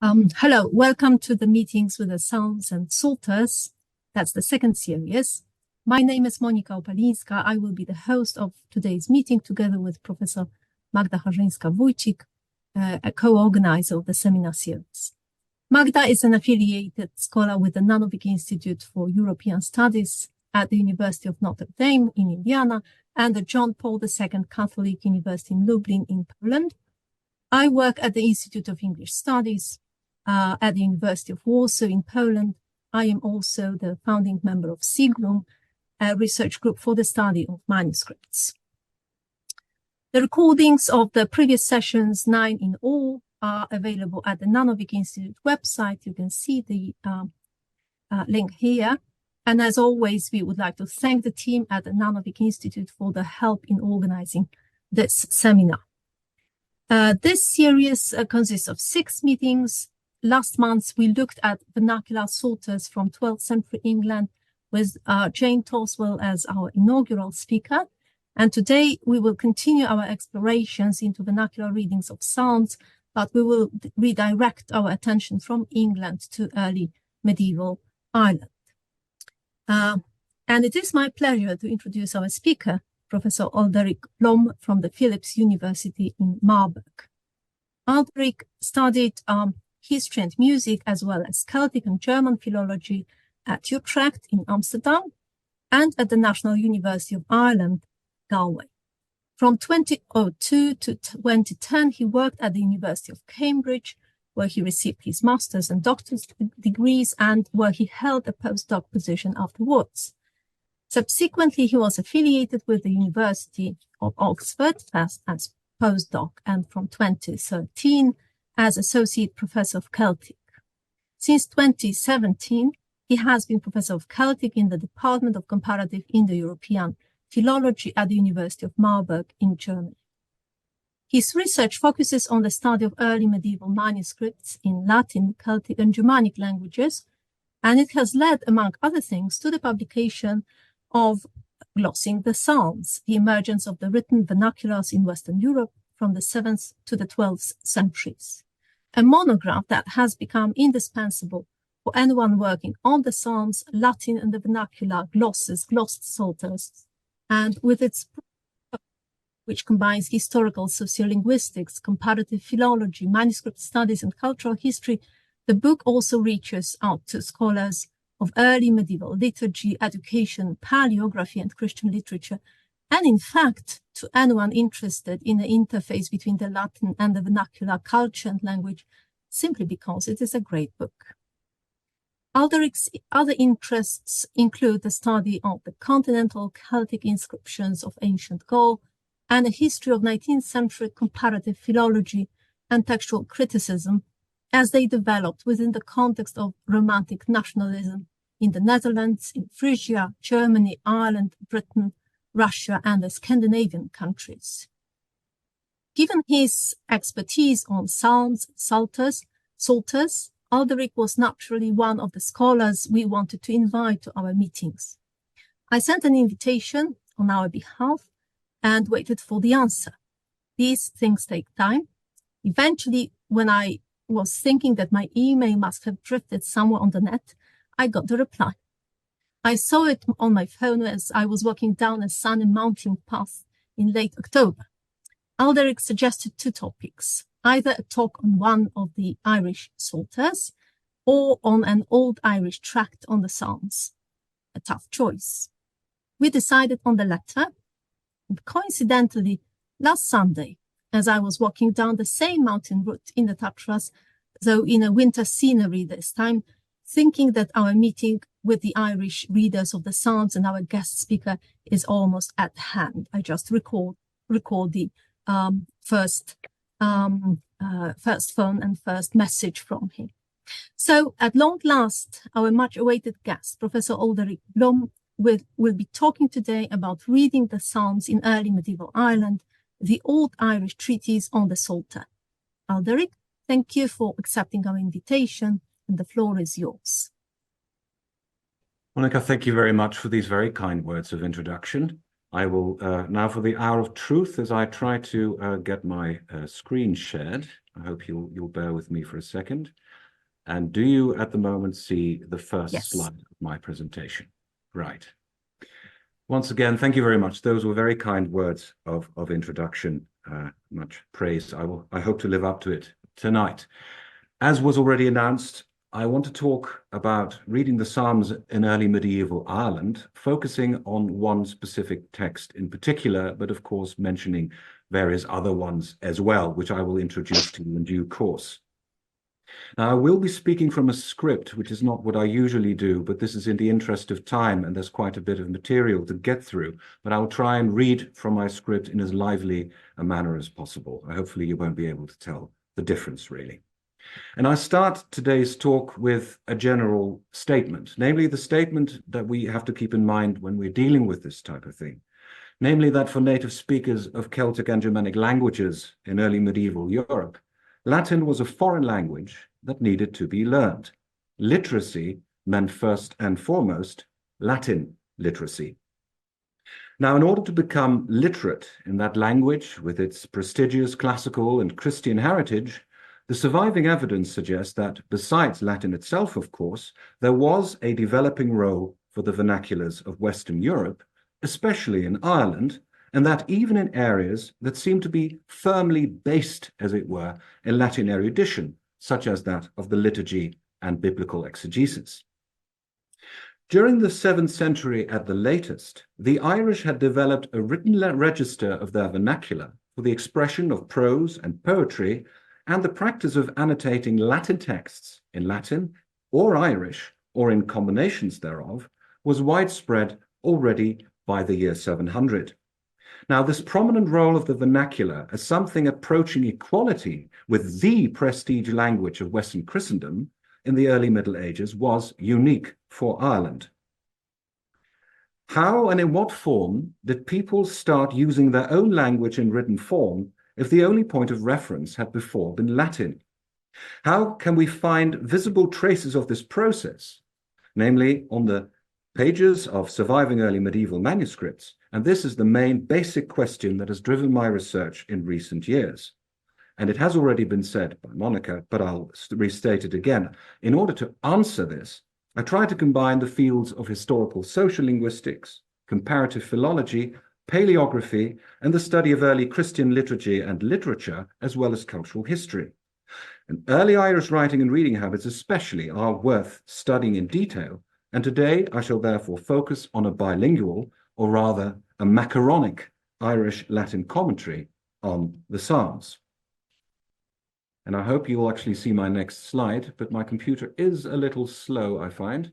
Hello, welcome to the meetings with the Psalms and Psalters. That's the second series. My name is Monika Opalinska. I will be the host of today's meeting together with Professor Magda Harzyńska-Wójcik, a co-organizer of the seminar series. Magda is an affiliated scholar with the Nanovic Institute for European Studies at the University of Notre Dame in Indiana and the John Paul II Catholic University in Lublin in Poland. I work at the Institute of English Studies at the University of Warsaw in Poland. I am also the founding member of SIGRUM, a research group for the study of manuscripts. The recordings of the previous sessions, 9 in all, are available at the Nanovic Institute website. You can see the link here. And as always, we would like to thank the team at the Nanovic Institute for the help in organizing this seminar. This series consists of 6 meetings. Last month, we looked at vernacular psalters from 12th century England with Jane Toswell as our inaugural speaker. And today, we will continue our explorations into vernacular readings of Psalms, but we will redirect our attention from England to early medieval Ireland. And it is my pleasure to introduce our speaker, Professor Alderik Blom from the Philipps Universität in Marburg. Alderik studied history and music as well as Celtic and German philology at Utrecht in Amsterdam and at the National University of Ireland, Galway. From 2002 to 2010, he worked at the University of Cambridge, where he received his master's and doctorate degrees and where he held a postdoc position afterwards. Subsequently, he was affiliated with the University of Oxford as postdoc and from 2013 as Associate Professor of Celtic. Since 2017, he has been Professor of Celtic in the Department of Comparative Indo-European Philology at the University of Marburg in Germany. His research focuses on the study of early medieval manuscripts in Latin, Celtic, and Germanic languages, and it has led, among other things, to the publication of Glossing the Psalms, the emergence of the written vernaculars in Western Europe from the 7th to the 12th centuries, a monograph that has become indispensable for anyone working on the Psalms, Latin and the vernacular glosses, glossed psalters, and with its which combines historical sociolinguistics, comparative philology, manuscript studies, and cultural history, the book also reaches out to scholars of early medieval liturgy, education, paleography, and Christian literature, and in fact, to anyone interested in the interface between the Latin and the vernacular culture and language, simply because it is a great book. Alderik's other interests include the study of the continental Celtic inscriptions of ancient Gaul and a history of 19th century comparative philology and textual criticism as they developed within the context of Romantic nationalism in the Netherlands, in Frisia, Germany, Ireland, Britain, Russia, and the Scandinavian countries. Given his expertise on Psalms, Psalters, Alderik was naturally one of the scholars we wanted to invite to our meetings. I sent an invitation on our behalf and waited for the answer. These things take time. Eventually, when I was thinking that my email must have drifted somewhere on the net, I got the reply. I saw it on my phone as I was walking down a sunny mountain path in late October. Alderik suggested 2 topics, either a talk on one of the Irish Psalters or on an old Irish tract on the Psalms. A tough choice. We decided on the latter, and coincidentally, last Sunday, as I was walking down the same mountain route in the Tatras, though in a winter scenery this time, thinking that our meeting with the Irish readers of the Psalms and our guest speaker is almost at hand. I just recall the first phone and first message from him. So at long last, our much awaited guest, Professor Alderik Blom, will be talking today about reading the Psalms in early medieval Ireland, the Old Irish Treatise on the Psalter. Alderik, thank you for accepting our invitation, and the floor is yours. Monika, thank you very much for these very kind words of introduction. I will now for the hour of truth as I try to get my screen shared. I hope you'll bear with me for a second. And do you at the moment see the first Yes. slide of my presentation? Right. Once again, thank you very much. Those were very kind words of introduction. Much praise. I hope to live up to it tonight. As was already announced, I want to talk about reading the Psalms in early medieval Ireland, focusing on one specific text in particular, but of course mentioning various other ones as well, which I will introduce to you in due course. Now, I will be speaking from a script, which is not what I usually do, but this is in the interest of time, and there's quite a bit of material to get through. But I'll try and read from my script in as lively a manner as possible. Hopefully you won't be able to tell the difference, really. And I start today's talk with a general statement, namely the statement that we have to keep in mind when we're dealing with this type of thing. Namely that for native speakers of Celtic and Germanic languages in early medieval Europe, Latin was a foreign language that needed to be learned. Literacy meant first and foremost Latin literacy. Now, in order to become literate in that language with its prestigious classical and Christian heritage, the surviving evidence suggests that, besides Latin itself, of course, there was a developing role for the vernaculars of Western Europe, especially in Ireland, and that even in areas that seem to be firmly based, as it were, in Latin erudition, such as that of the liturgy and biblical exegesis. During the 7th century at the latest, the Irish had developed a written register of their vernacular for the expression of prose and poetry, and the practice of annotating Latin texts in Latin or Irish, or in combinations thereof, was widespread already by the year 700. Now, this prominent role of the vernacular as something approaching equality with the prestige language of Western Christendom in the early Middle Ages was unique for Ireland. How and in what form did people start using their own language in written form if the only point of reference had before been Latin? How can we find visible traces of this process, namely on the pages of surviving early medieval manuscripts? And this is the main basic question that has driven my research in recent years. And it has already been said by Monica, but I'll restate it again. In order to answer this, I try to combine the fields of historical social linguistics, comparative philology, paleography, and the study of early Christian liturgy and literature, as well as cultural history. And early Irish writing and reading habits especially are worth studying in detail, and today I shall therefore focus on a bilingual, or rather a macaronic, Irish-Latin commentary on the Psalms. And I hope you'll actually see my next slide, but my computer is a little slow, I find.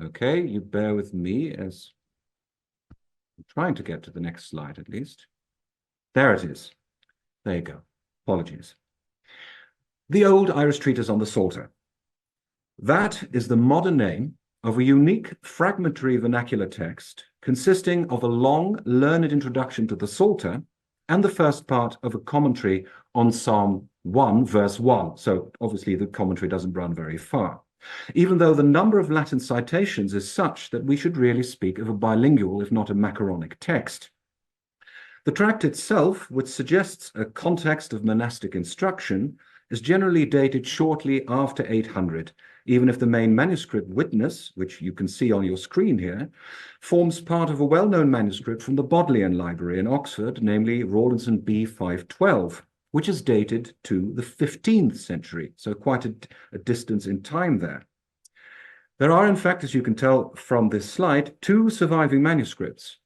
Okay, you bear with me as I'm trying to get to the next slide at least. There it is. There you go. Apologies. The Old Irish Treatise on the Psalter. That is the modern name of a unique fragmentary vernacular text consisting of a long, learned introduction to the Psalter and the first part of a commentary on Psalm 1, verse 1. So obviously the commentary doesn't run very far, even though the number of Latin citations is such that we should really speak of a bilingual, if not a macaronic text. The tract itself, which suggests a context of monastic instruction, is generally dated shortly after 800, even if the main manuscript witness, which you can see on your screen here, forms part of a well-known manuscript from the Bodleian Library in Oxford, namely Rawlinson B 512, which is dated to the 15th century, so quite a distance in time there. There are, in fact, as you can tell from this slide, 2 surviving manuscripts,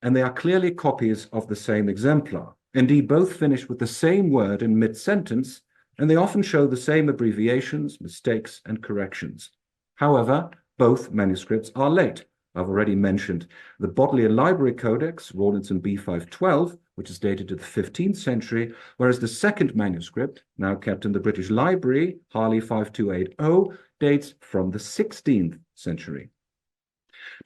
and they are clearly copies of the same exemplar. Indeed, both finish with the same word in mid-sentence, and they often show the same abbreviations, mistakes, and corrections. However, both manuscripts are late. I've already mentioned the Bodleian Library Codex, Rawlinson B 512, which is dated to the 15th century, whereas the second manuscript, now kept in the British Library, Harley 5280, dates from the 16th century.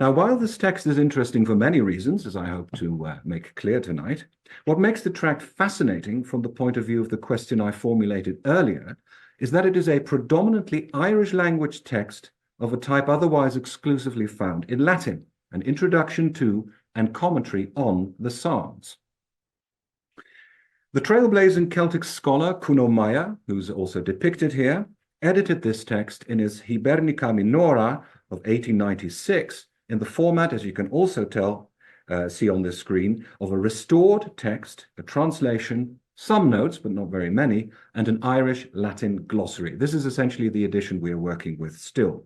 Now, while this text is interesting for many reasons, as I hope to make clear tonight, what makes the tract fascinating from the point of view of the question I formulated earlier is that it is a predominantly Irish language text of a type otherwise exclusively found in Latin, an introduction to and commentary on the Psalms. The trailblazing Celtic scholar Kuno Meyer, who's also depicted here, edited this text in his Hibernica Minora of 1896 in the format, as you can also see on this screen, of a restored text, a translation, some notes, but not very many, and an Irish-Latin glossary. This is essentially the edition we are working with still.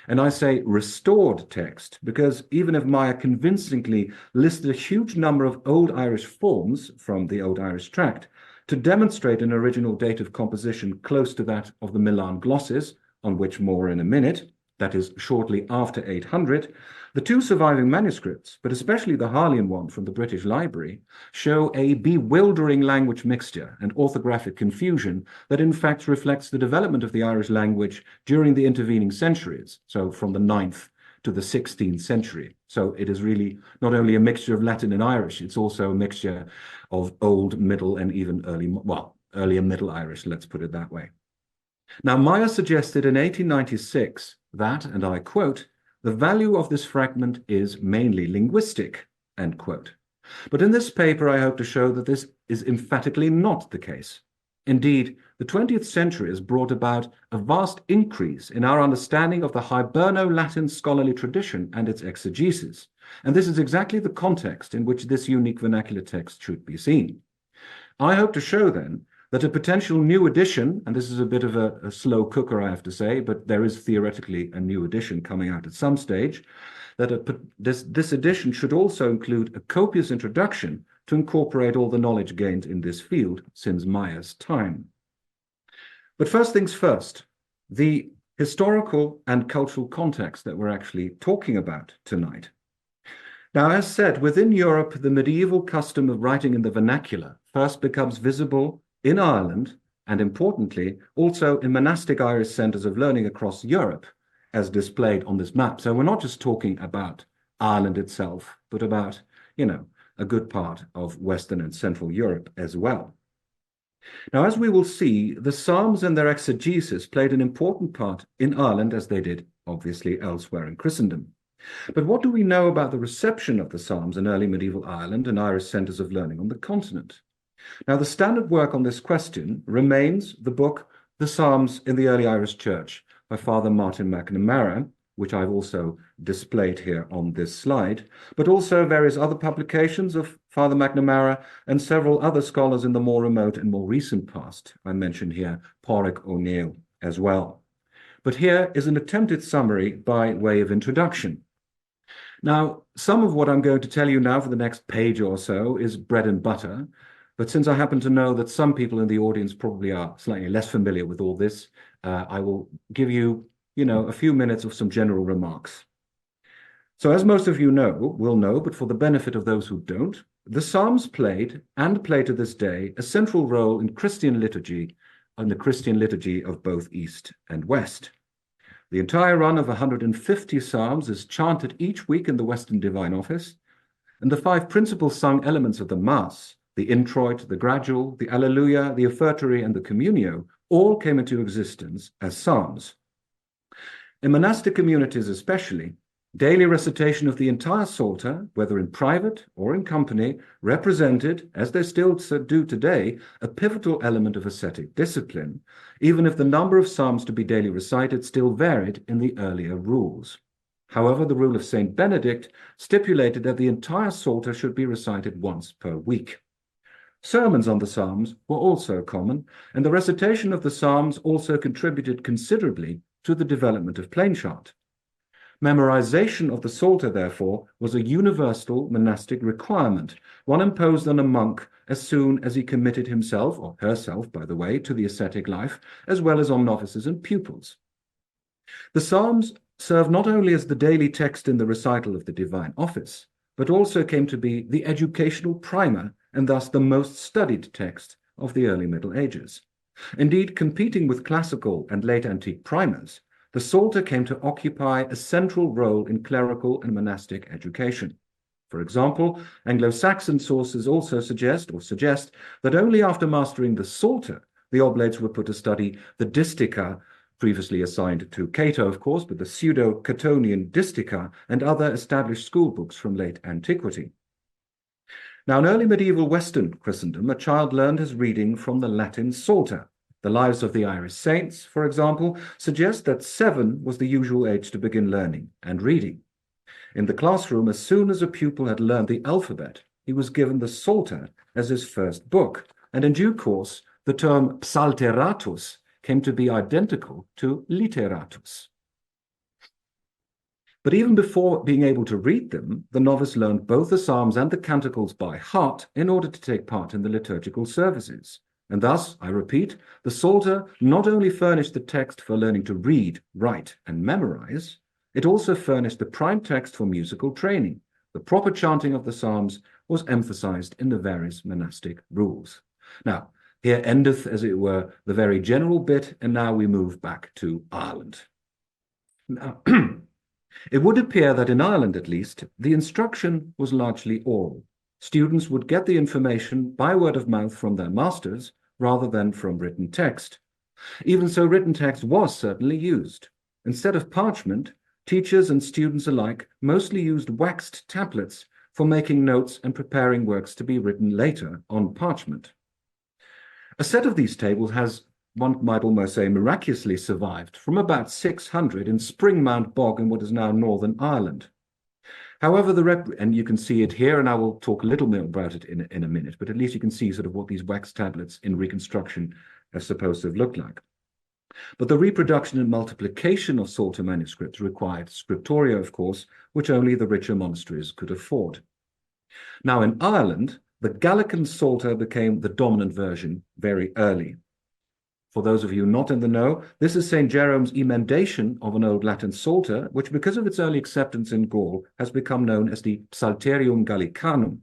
And I say restored text because even if Meyer convincingly listed a huge number of Old Irish forms from the Old Irish tract to demonstrate an original date of composition close to that of the Milan glosses, on which more in a minute, that is shortly after 800, the two surviving manuscripts, but especially the Harleian one from the British Library, show a bewildering language mixture and orthographic confusion that in fact reflects the development of the Irish language during the intervening centuries, so from the 9th to the 16th century. So it is really not only a mixture of Latin and Irish, it's also a mixture of Old, Middle, and even earlier Middle Irish, let's put it that way. Now, Meyer suggested in 1896 that, and I quote, "the value of this fragment is mainly linguistic," end quote. But in this paper, I hope to show that this is emphatically not the case. Indeed, the 20th century has brought about a vast increase in our understanding of the Hiberno-Latin scholarly tradition and its exegesis, and this is exactly the context in which this unique vernacular text should be seen. I hope to show then that a potential new edition, and this is a bit of a slow cooker, I have to say, but there is theoretically a new edition coming out at some stage, that this edition should also include a copious introduction to incorporate all the knowledge gained in this field since Meyer's time. But first things first, the historical and cultural context that we're actually talking about tonight. Now, as said, within Europe, the medieval custom of writing in the vernacular first becomes visible in Ireland, and importantly, also in monastic Irish centers of learning across Europe, as displayed on this map. So we're not just talking about Ireland itself, but about, a good part of Western and Central Europe as well. Now, as we will see, the Psalms and their exegesis played an important part in Ireland, as they did, obviously, elsewhere in Christendom. But what do we know about the reception of the Psalms in early medieval Ireland and Irish centers of learning on the continent? Now, the standard work on this question remains the book, The Psalms in the Early Irish Church by Father Martin McNamara, which I've also displayed here on this slide, but also various other publications of Father McNamara and several other scholars in the more remote and more recent past. I mentioned here Pádraig O'Neill as well. But here is an attempted summary by way of introduction. Now, some of what I'm going to tell you now for the next page or so is bread and butter, but since I happen to know that some people in the audience probably are slightly less familiar with all this, I will give you, a few minutes of some general remarks. So as most of you will know, but for the benefit of those who don't, the Psalms played, and play to this day, a central role in Christian liturgy and the Christian liturgy of both East and West. The entire run of 150 Psalms is chanted each week in the Western Divine Office, and the 5 principal sung elements of the Mass, the introit, the gradual, the Alleluia, the offertory, and the Communio, all came into existence as Psalms. In monastic communities especially, daily recitation of the entire Psalter, whether in private or in company, represented, as they still do today, a pivotal element of ascetic discipline, even if the number of Psalms to be daily recited still varied in the earlier rules. However, the rule of Saint Benedict stipulated that the entire Psalter should be recited once per week. Sermons on the Psalms were also common, and the recitation of the Psalms also contributed considerably to the development of plainchant. Memorization of the Psalter, therefore, was a universal monastic requirement, one imposed on a monk as soon as he committed himself, or herself, by the way, to the ascetic life, as well as on novices and pupils. The Psalms served not only as the daily text in the recital of the divine office, but also came to be the educational primer and thus the most studied text of the early Middle Ages. Indeed, competing with classical and late antique primers, the Psalter came to occupy a central role in clerical and monastic education. For example, Anglo-Saxon sources also suggest that only after mastering the Psalter, the oblates were put to study the Distica, previously assigned to Cato, of course, but the Pseudo-Catonian Distica and other established school books from late antiquity. Now, in early medieval Western Christendom, a child learned his reading from the Latin Psalter. The lives of the Irish saints, for example, suggest that 7 was the usual age to begin learning and reading. In the classroom, as soon as a pupil had learned the alphabet, he was given the Psalter as his first book, and in due course, the term psalteratus came to be identical to literatus. But even before being able to read them, the novice learned both the Psalms and the Canticles by heart in order to take part in the liturgical services. And thus, I repeat, the Psalter not only furnished the text for learning to read, write, and memorize, it also furnished the prime text for musical training. The proper chanting of the Psalms was emphasized in the various monastic rules. Now, here endeth, as it were, the very general bit, and now we move back to Ireland. Now, it would appear that in Ireland, at least, the instruction was largely oral. Students would get the information by word of mouth from their masters rather than from written text. Even so, written text was certainly used. Instead of parchment, teachers and students alike mostly used waxed tablets for making notes and preparing works to be written later on parchment. A set of these tables has, one might almost say, miraculously survived from about 600 in Springmount Bog in what is now Northern Ireland. However, and you can see it here, and I will talk a little more about it in a minute, but at least you can see sort of what these wax tablets in reconstruction are supposed to have looked like. But the reproduction and multiplication of Psalter manuscripts required scriptoria, of course, which only the richer monasteries could afford. Now, in Ireland, the Gallican Psalter became the dominant version very early. For those of you not in the know, this is St. Jerome's emendation of an Old Latin Psalter, which, because of its early acceptance in Gaul, has become known as the Psalterium Gallicanum.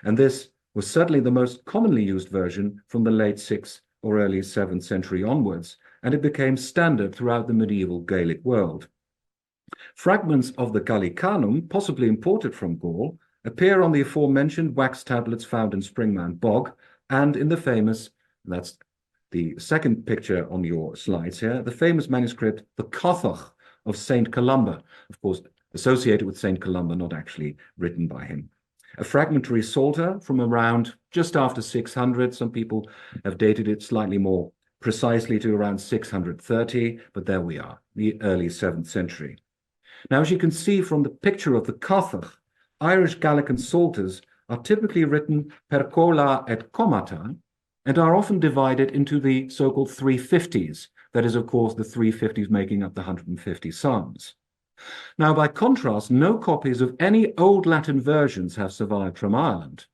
And this was certainly the most commonly used version from the late 6th or early 7th century onwards, and it became standard throughout the medieval Gaelic world. Fragments of the Gallicanum, possibly imported from Gaul, appear on the aforementioned wax tablets found in Springmount Bog and in the famous, that's the second picture on your slides here, the famous manuscript, the Cathoch of St. Columba, of course, associated with St. Columba, not actually written by him. A fragmentary Psalter from around just after 600. Some people have dated it slightly more precisely to around 630, but there we are, the early 7th century. Now, as you can see from the picture of the Cathoch, Irish Gallican Psalters are typically written per colla et commata, and are often divided into the so-called 350s. That is, of course, the 350s making up the 150 Psalms. Now, by contrast, no copies of any Old Latin versions have survived from Ireland.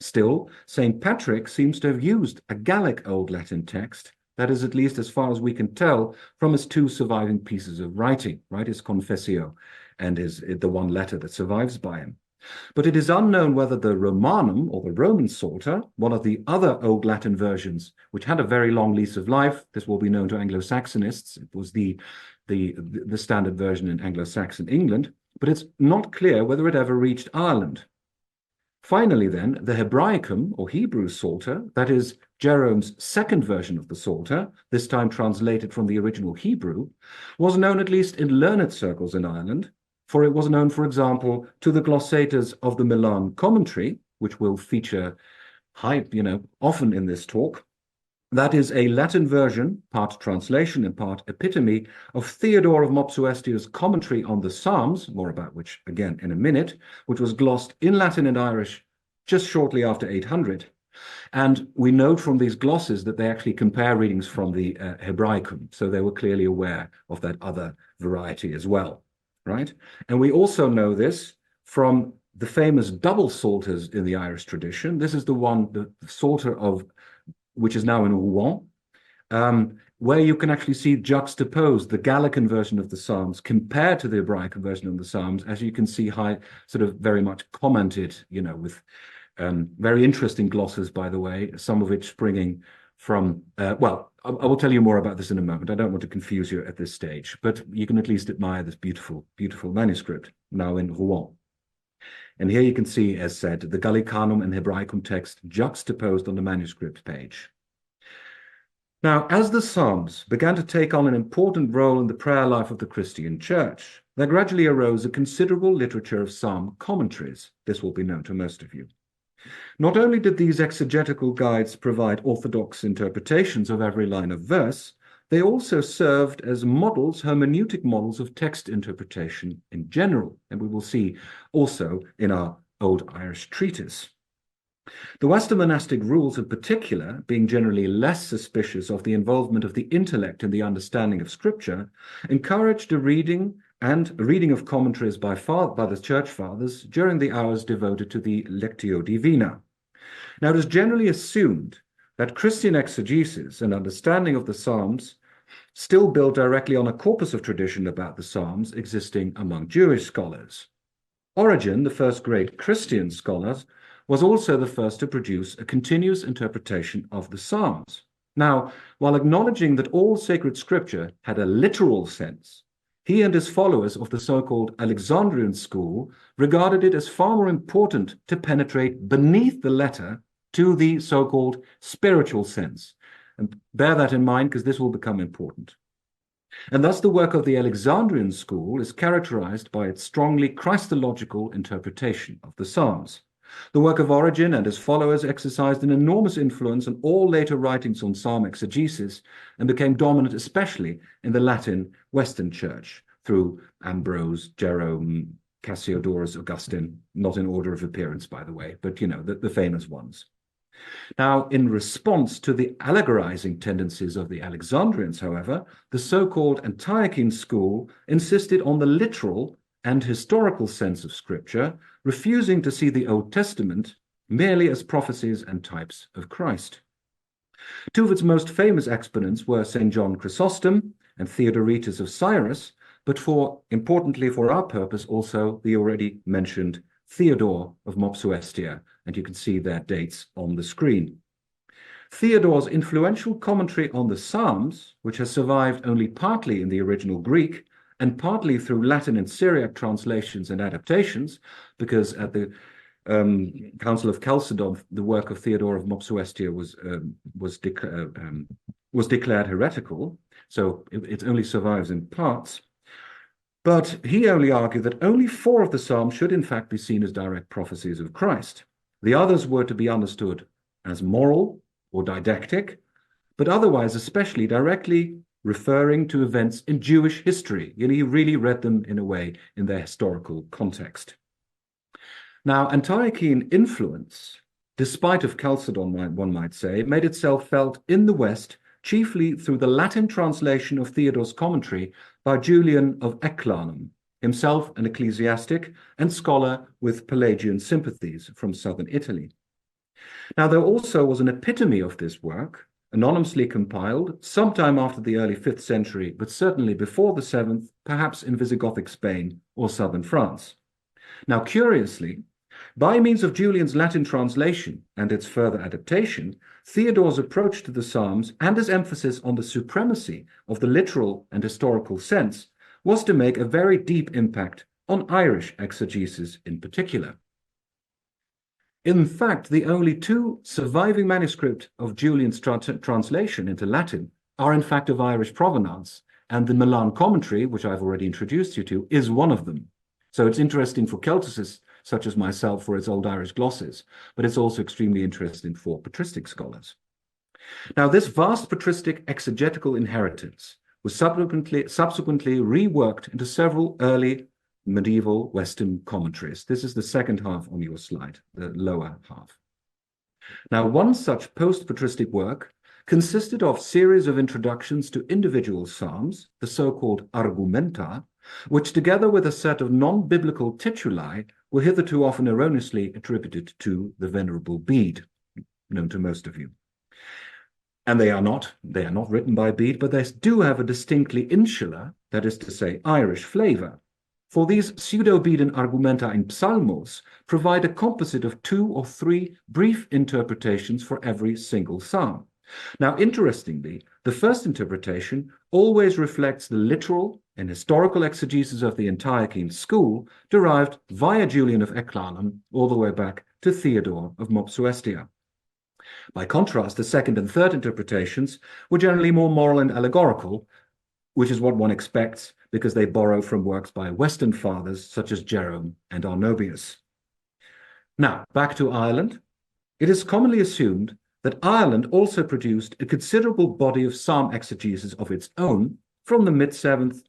Still, St. Patrick seems to have used a Gallic Old Latin text, that is, at least as far as we can tell, from his 2 surviving pieces of writing, right, his Confessio and the one letter that survives by him. But it is unknown whether the Romanum, or the Roman Psalter, one of the other Old Latin versions, which had a very long lease of life, this will be known to Anglo-Saxonists, it was the standard version in Anglo-Saxon England, but it's not clear whether it ever reached Ireland. Finally then, the Hebraicum, or Hebrew Psalter, that is Jerome's second version of the Psalter, this time translated from the original Hebrew, was known at least in learned circles in Ireland, for it was known, for example, to the glossators of the Milan Commentary, which will feature often in this talk. That is a Latin version, part translation and part epitome, of Theodore of Mopsuestius' commentary on the Psalms, more about which again in a minute, which was glossed in Latin and Irish just shortly after 800. And we note from these glosses that they actually compare readings from the Hebraicum, so they were clearly aware of that other variety as well. Right? And we also know this from the famous double Psalters in the Irish tradition. This is the Psalter which is now in Rouen, where you can actually see juxtaposed the Gallican version of the Psalms compared to the Hebraic version of the Psalms, as you can see, sort of very much commented, with very interesting glosses, by the way, some of which springing from, I will tell you more about this in a moment. I don't want to confuse you at this stage, but you can at least admire this beautiful, beautiful manuscript now in Rouen. And here you can see, as said, the Gallicanum and Hebraicum text juxtaposed on the manuscript page. Now, as the Psalms began to take on an important role in the prayer life of the Christian Church, there gradually arose a considerable literature of psalm commentaries. This will be known to most of you. Not only did these exegetical guides provide orthodox interpretations of every line of verse, they also served as models, hermeneutic models of text interpretation in general, and we will see also in our Old Irish Treatise. The Western monastic rules in particular, being generally less suspicious of the involvement of the intellect in the understanding of Scripture, encouraged a reading of commentaries by the Church Fathers during the hours devoted to the Lectio Divina. Now, it is generally assumed that Christian exegesis and understanding of the Psalms still built directly on a corpus of tradition about the Psalms existing among Jewish scholars. Origen, the first great Christian scholar, was also the first to produce a continuous interpretation of the Psalms. Now, while acknowledging that all sacred scripture had a literal sense, he and his followers of the so-called Alexandrian school regarded it as far more important to penetrate beneath the letter to the so-called spiritual sense. And bear that in mind, because this will become important. And thus the work of the Alexandrian school is characterized by its strongly Christological interpretation of the Psalms. The work of Origen and his followers exercised an enormous influence on all later writings on psalm exegesis and became dominant especially in the Latin Western Church through Ambrose, Jerome, Cassiodorus, Augustine, not in order of appearance, by the way, but you know, the famous ones. Now, in response to the allegorizing tendencies of the Alexandrians, however, the so-called Antiochene school insisted on the literal and historical sense of Scripture, refusing to see the Old Testament merely as prophecies and types of Christ. Two of its most famous exponents were St. John Chrysostom and Theodoretus of Cyrus, but importantly for our purpose, also the already mentioned Theodore of Mopsuestia, and you can see their dates on the screen. Theodore's influential commentary on the Psalms, which has survived only partly in the original Greek, and partly through Latin and Syriac translations and adaptations, because at the Council of Chalcedon, the work of Theodore of Mopsuestia was declared heretical, so it only survives in parts. But he only argued that only 4 of the Psalms should in fact be seen as direct prophecies of Christ. The others were to be understood as moral or didactic, but otherwise especially directly referring to events in Jewish history. You know, he really read them in a way in their historical context. Now, Antiochene influence, despite of Chalcedon, one might say, made itself felt in the West chiefly through the Latin translation of Theodore's commentary by Julian of Eclanum, himself an ecclesiastic and scholar with Pelagian sympathies from southern Italy. Now, there also was an epitome of this work, anonymously compiled sometime after the early 5th century, but certainly before the 7th, perhaps in Visigothic Spain or southern France. Now, curiously, by means of Julian's Latin translation and its further adaptation, Theodore's approach to the Psalms and his emphasis on the supremacy of the literal and historical sense was to make a very deep impact on Irish exegesis in particular. In fact, the only 2 surviving manuscripts of Julian's translation into Latin are in fact of Irish provenance, and the Milan commentary, which I've already introduced you to, is one of them. So it's interesting for Celticists such as myself for its Old Irish glosses, but it's also extremely interesting for patristic scholars. Now, this vast patristic exegetical inheritance was subsequently reworked into several early medieval Western commentaries. This is the second half on your slide, the lower half. Now, one such post-patristic work consisted of series of introductions to individual psalms, the so-called argumenta, which together with a set of non-biblical tituli were hitherto often erroneously attributed to the Venerable Bede, known to most of you. And they are not written by Bede, but they do have a distinctly insular, that is to say, Irish flavor. For these pseudo-Bedean argumenta in psalmos provide a composite of 2 or 3 brief interpretations for every single psalm. Now, interestingly, the first interpretation always reflects the literal and historical exegesis of the Antiochene school, derived via Julian of Eclanum all the way back to Theodore of Mopsuestia. By contrast, the second and third interpretations were generally more moral and allegorical, which is what one expects because they borrow from works by Western fathers such as Jerome and Arnobius. Now, back to Ireland. It is commonly assumed that Ireland also produced a considerable body of psalm exegesis of its own from the mid-7th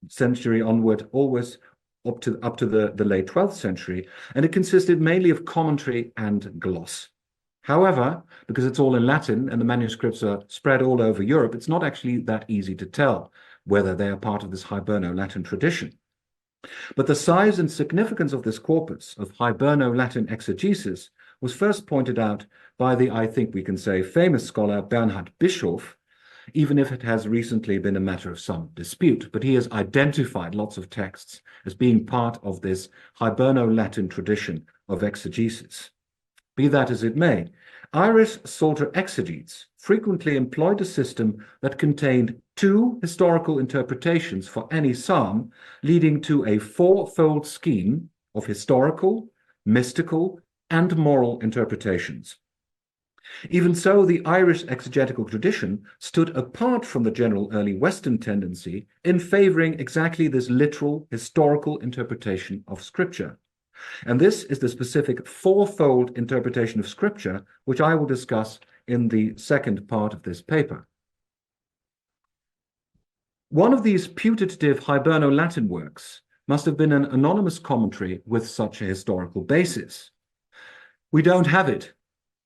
century onward, always up to the late 12th century, and it consisted mainly of commentary and gloss. However, because it's all in Latin and the manuscripts are spread all over Europe, it's not actually that easy to tell whether they are part of this Hiberno-Latin tradition. But the size and significance of this corpus of Hiberno-Latin exegesis was first pointed out by the, I think we can say, famous scholar Bernhard Bischof, even if it has recently been a matter of some dispute. But he has identified lots of texts as being part of this Hiberno-Latin tradition of exegesis. Be that as it may, Irish Psalter exegetes frequently employed a system that contained two historical interpretations for any psalm, leading to a fourfold scheme of historical, mystical, and moral interpretations. Even so, the Irish exegetical tradition stood apart from the general early Western tendency in favoring exactly this literal historical interpretation of Scripture. And this is the specific fourfold interpretation of Scripture, which I will discuss in the second part of this paper. One of these putative Hiberno-Latin works must have been an anonymous commentary with such a historical basis. We don't have it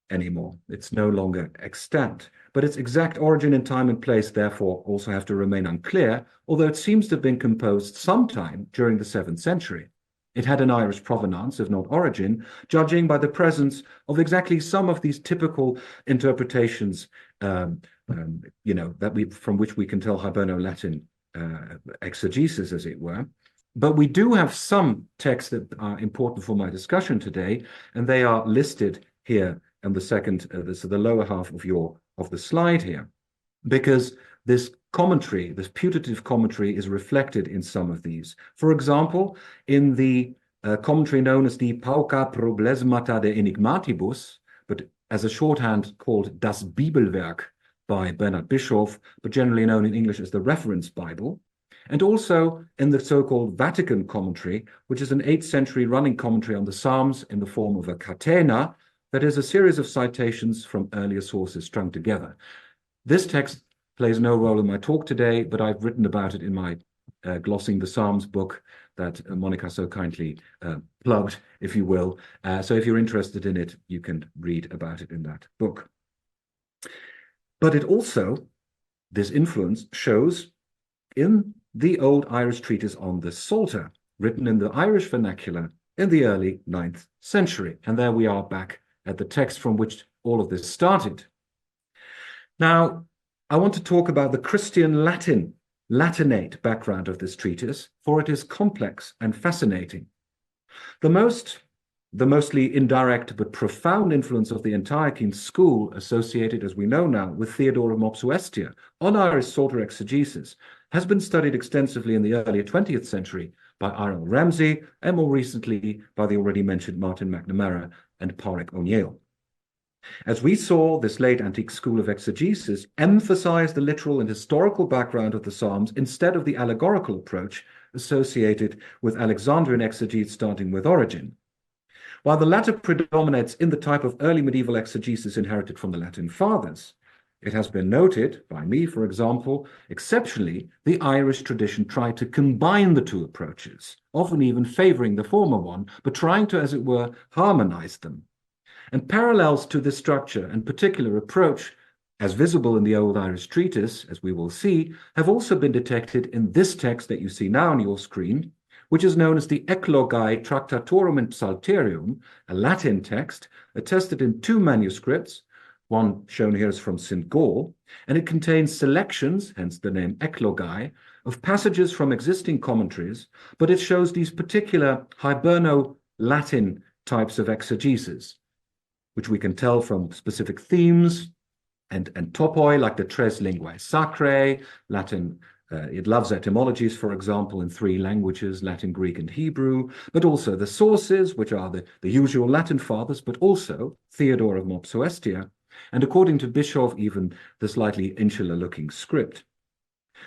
anymore. It's no longer extant, but its exact origin in time and place therefore also have to remain unclear, although it seems to have been composed sometime during the 7th century. It had an Irish provenance, if not origin, judging by the presence of exactly some of these typical interpretations, from which we can tell Hiberno-Latin exegesis, as it were. But we do have some texts that are important for my discussion today, and they are listed here in the second, the lower half of the slide here, because this commentary, this putative commentary, is reflected in some of these. For example, in the commentary known as the Pauca Problesmata de Enigmatibus, but as a shorthand called Das Bibelwerk by Bernhard Bischof, but generally known in English as the Reference Bible, and also in the so-called Vatican commentary, which is an 8th century running commentary on the Psalms in the form of a catena, that is a series of citations from earlier sources strung together. This text plays no role in my talk today, but I've written about it in my Glossing the Psalms book that Monica so kindly plugged, if you will. So if you're interested in it, you can read about it in that book. But it also, this influence shows in the old Irish treatise on the Psalter, written in the Irish vernacular in the early 9th century. And there we are back at the text from which all of this started. Now, I want to talk about the Christian Latinate background of this treatise, for it is complex and fascinating. The mostly indirect but profound influence of the Antiochian school associated, as we know now, with Theodore of Mopsuestia on Irish Psalter exegesis has been studied extensively in the early 20th century by Arnold Ramsay and more recently by the already mentioned Martin McNamara and Pádraig O'Neill. As we saw, this late antique school of exegesis emphasized the literal and historical background of the Psalms instead of the allegorical approach associated with Alexandrian exegetes starting with Origen. While the latter predominates in the type of early medieval exegesis inherited from the Latin fathers, it has been noted by me, for example, exceptionally, the Irish tradition tried to combine the two approaches, often even favoring the former one, but trying to, as it were, harmonize them. And parallels to this structure and particular approach, as visible in the old Irish treatise, as we will see, have also been detected in this text that you see now on your screen, which is known as the Eclogae Tractatorum in Psalterium, a Latin text attested in 2 manuscripts. One shown here is from St. Gall, and it contains selections, hence the name Eclogae, of passages from existing commentaries, but it shows these particular Hiberno-Latin types of exegesis, which we can tell from specific themes and topoi, like the tres linguae sacrae, Latin. It loves etymologies, for example, in 3 languages, Latin, Greek, and Hebrew, but also the sources, which are the usual Latin fathers, but also Theodore of Mopsuestia, and according to Bischof, even the slightly insular-looking script.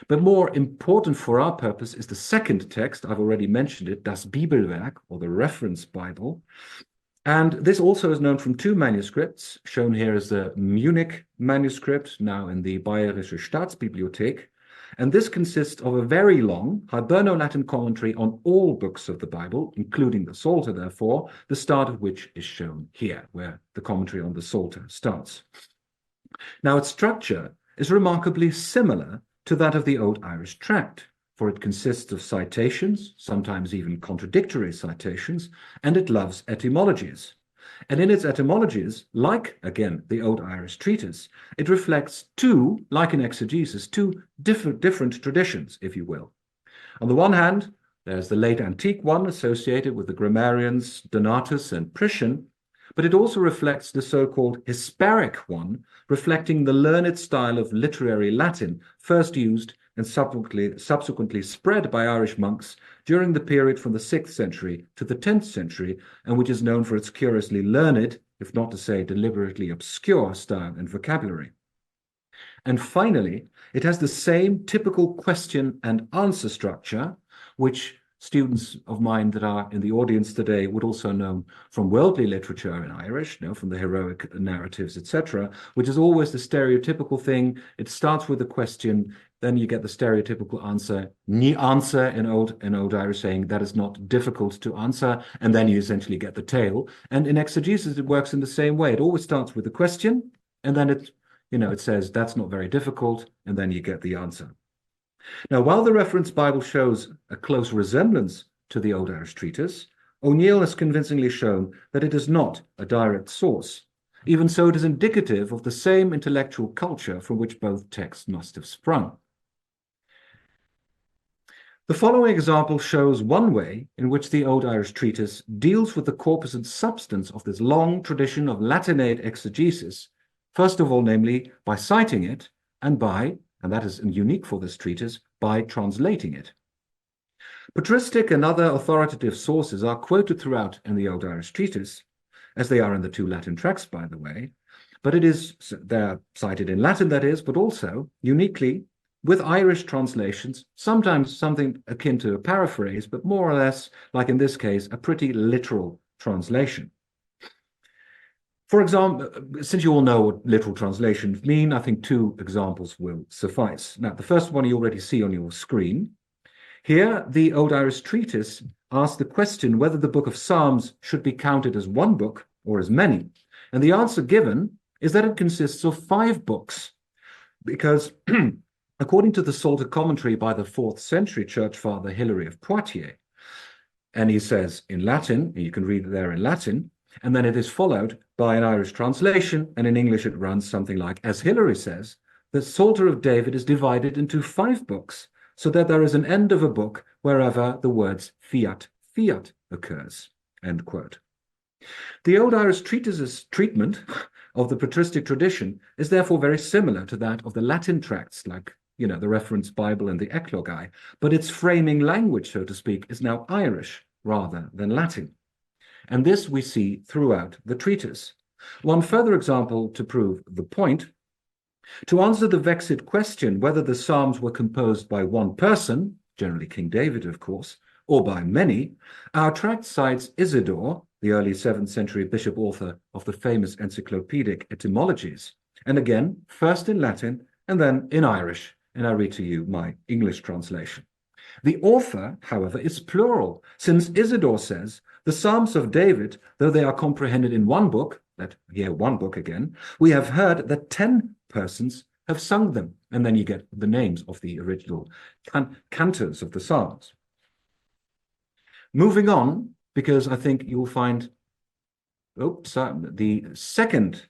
But more important for our purpose is the second text, I've already mentioned it, Das Bibelwerk, or the Reference Bible, And this also is known from two manuscripts, shown here as the Munich manuscript, now in the Bayerische Staatsbibliothek. And this consists of a very long Hiberno-Latin commentary on all books of the Bible, including the Psalter, therefore, the start of which is shown here, where the commentary on the Psalter starts. Now, its structure is remarkably similar to that of the Old Irish Tract, for it consists of citations, sometimes even contradictory citations, and it loves etymologies. And in its etymologies, like, again, the Old Irish Treatise, it reflects two, like in exegesis, two different traditions, if you will. On the one hand, there's the late antique one associated with the grammarians Donatus and Priscian, but it also reflects the so-called Hesperic one, reflecting the learned style of literary Latin first used and subsequently spread by Irish monks during the period from the 6th century to the 10th century, and which is known for its curiously learned, if not to say deliberately obscure, style and vocabulary. And finally, it has the same typical question and answer structure, which students of mine that are in the audience today would also know from worldly literature in Irish, from the heroic narratives, etc., which is always the stereotypical thing. It starts with a question, then you get the stereotypical answer, ni answer in old Irish saying, that is not difficult to answer, and then you essentially get the tale. And in exegesis, it works in the same way. It always starts with a question, and then it says, that's not very difficult, and then you get the answer. Now, while the reference Bible shows a close resemblance to the Old Irish Treatise, O'Neill has convincingly shown that it is not a direct source. Even so, it is indicative of the same intellectual culture from which both texts must have sprung. The following example shows one way in which the Old Irish Treatise deals with the corpus and substance of this long tradition of Latinate exegesis, first of all, namely, by citing it, and that is unique for this treatise, by translating it. Patristic and other authoritative sources are quoted throughout in the Old Irish Treatise, as they are in the two Latin tracts, by the way, but they're cited in Latin, that is, but also, uniquely, with Irish translations, sometimes something akin to a paraphrase, but more or less, like in this case, a pretty literal translation. For example, since you all know what literal translations mean, I think two examples will suffice. Now, the first one you already see on your screen. Here, the Old Irish Treatise asks the question whether the book of Psalms should be counted as one book or as many. And the answer given is that it consists of 5 books, because according to the Psalter commentary by the 4th century church father Hilary of Poitiers, and he says in Latin, and you can read it there in Latin, and then it is followed by an Irish translation, and in English it runs something like, as Hilary says, the Psalter of David is divided into 5 books, so that there is an end of a book wherever the words fiat, fiat occurs, end quote. The Old Irish Treatise's treatment of the patristic tradition is therefore very similar to that of the Latin tracts, like, the reference Bible and the Eclogae, but its framing language, so to speak, is now Irish rather than Latin. And this we see throughout the treatise. One further example to prove the point: to answer the vexed question whether the Psalms were composed by one person, generally King David, of course, or by many, our tract cites Isidore, the early 7th century bishop author of the famous encyclopedic Etymologies, and again, first in Latin and then in Irish, and I read to you my English translation. The author, however, is plural, since Isidore says, the Psalms of David, though they are comprehended in one book, one book again, we have heard that 10 persons have sung them, and then you get the names of the original cantors of the Psalms. Moving on, because I think you'll find the second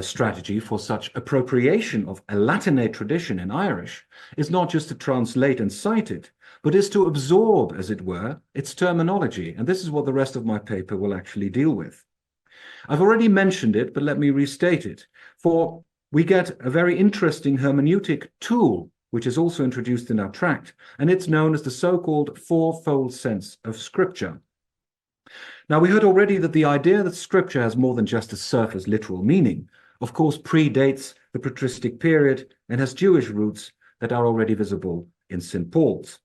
strategy for such appropriation of a Latinate tradition in Irish is not just to translate and cite it, but is to absorb, as it were, its terminology. And this is what the rest of my paper will actually deal with. I've already mentioned it, but let me restate it. For we get a very interesting hermeneutic tool, which is also introduced in our tract, and it's known as the so-called fourfold sense of Scripture. Now, we heard already that the idea that Scripture has more than just a surface literal meaning, of course, predates the patristic period and has Jewish roots that are already visible in St. Paul's.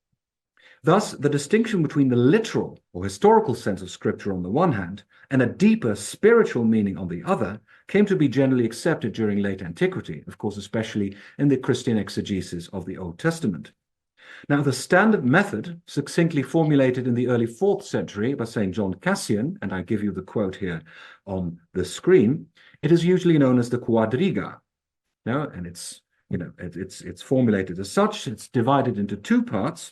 Thus, the distinction between the literal or historical sense of Scripture on the one hand and a deeper spiritual meaning on the other came to be generally accepted during late antiquity, of course, especially in the Christian exegesis of the Old Testament. Now, the standard method, succinctly formulated in the early 4th century by St. John Cassian, and I give you the quote here on the screen, it is usually known as the quadriga. Now, and it's formulated as such. It's divided into two parts: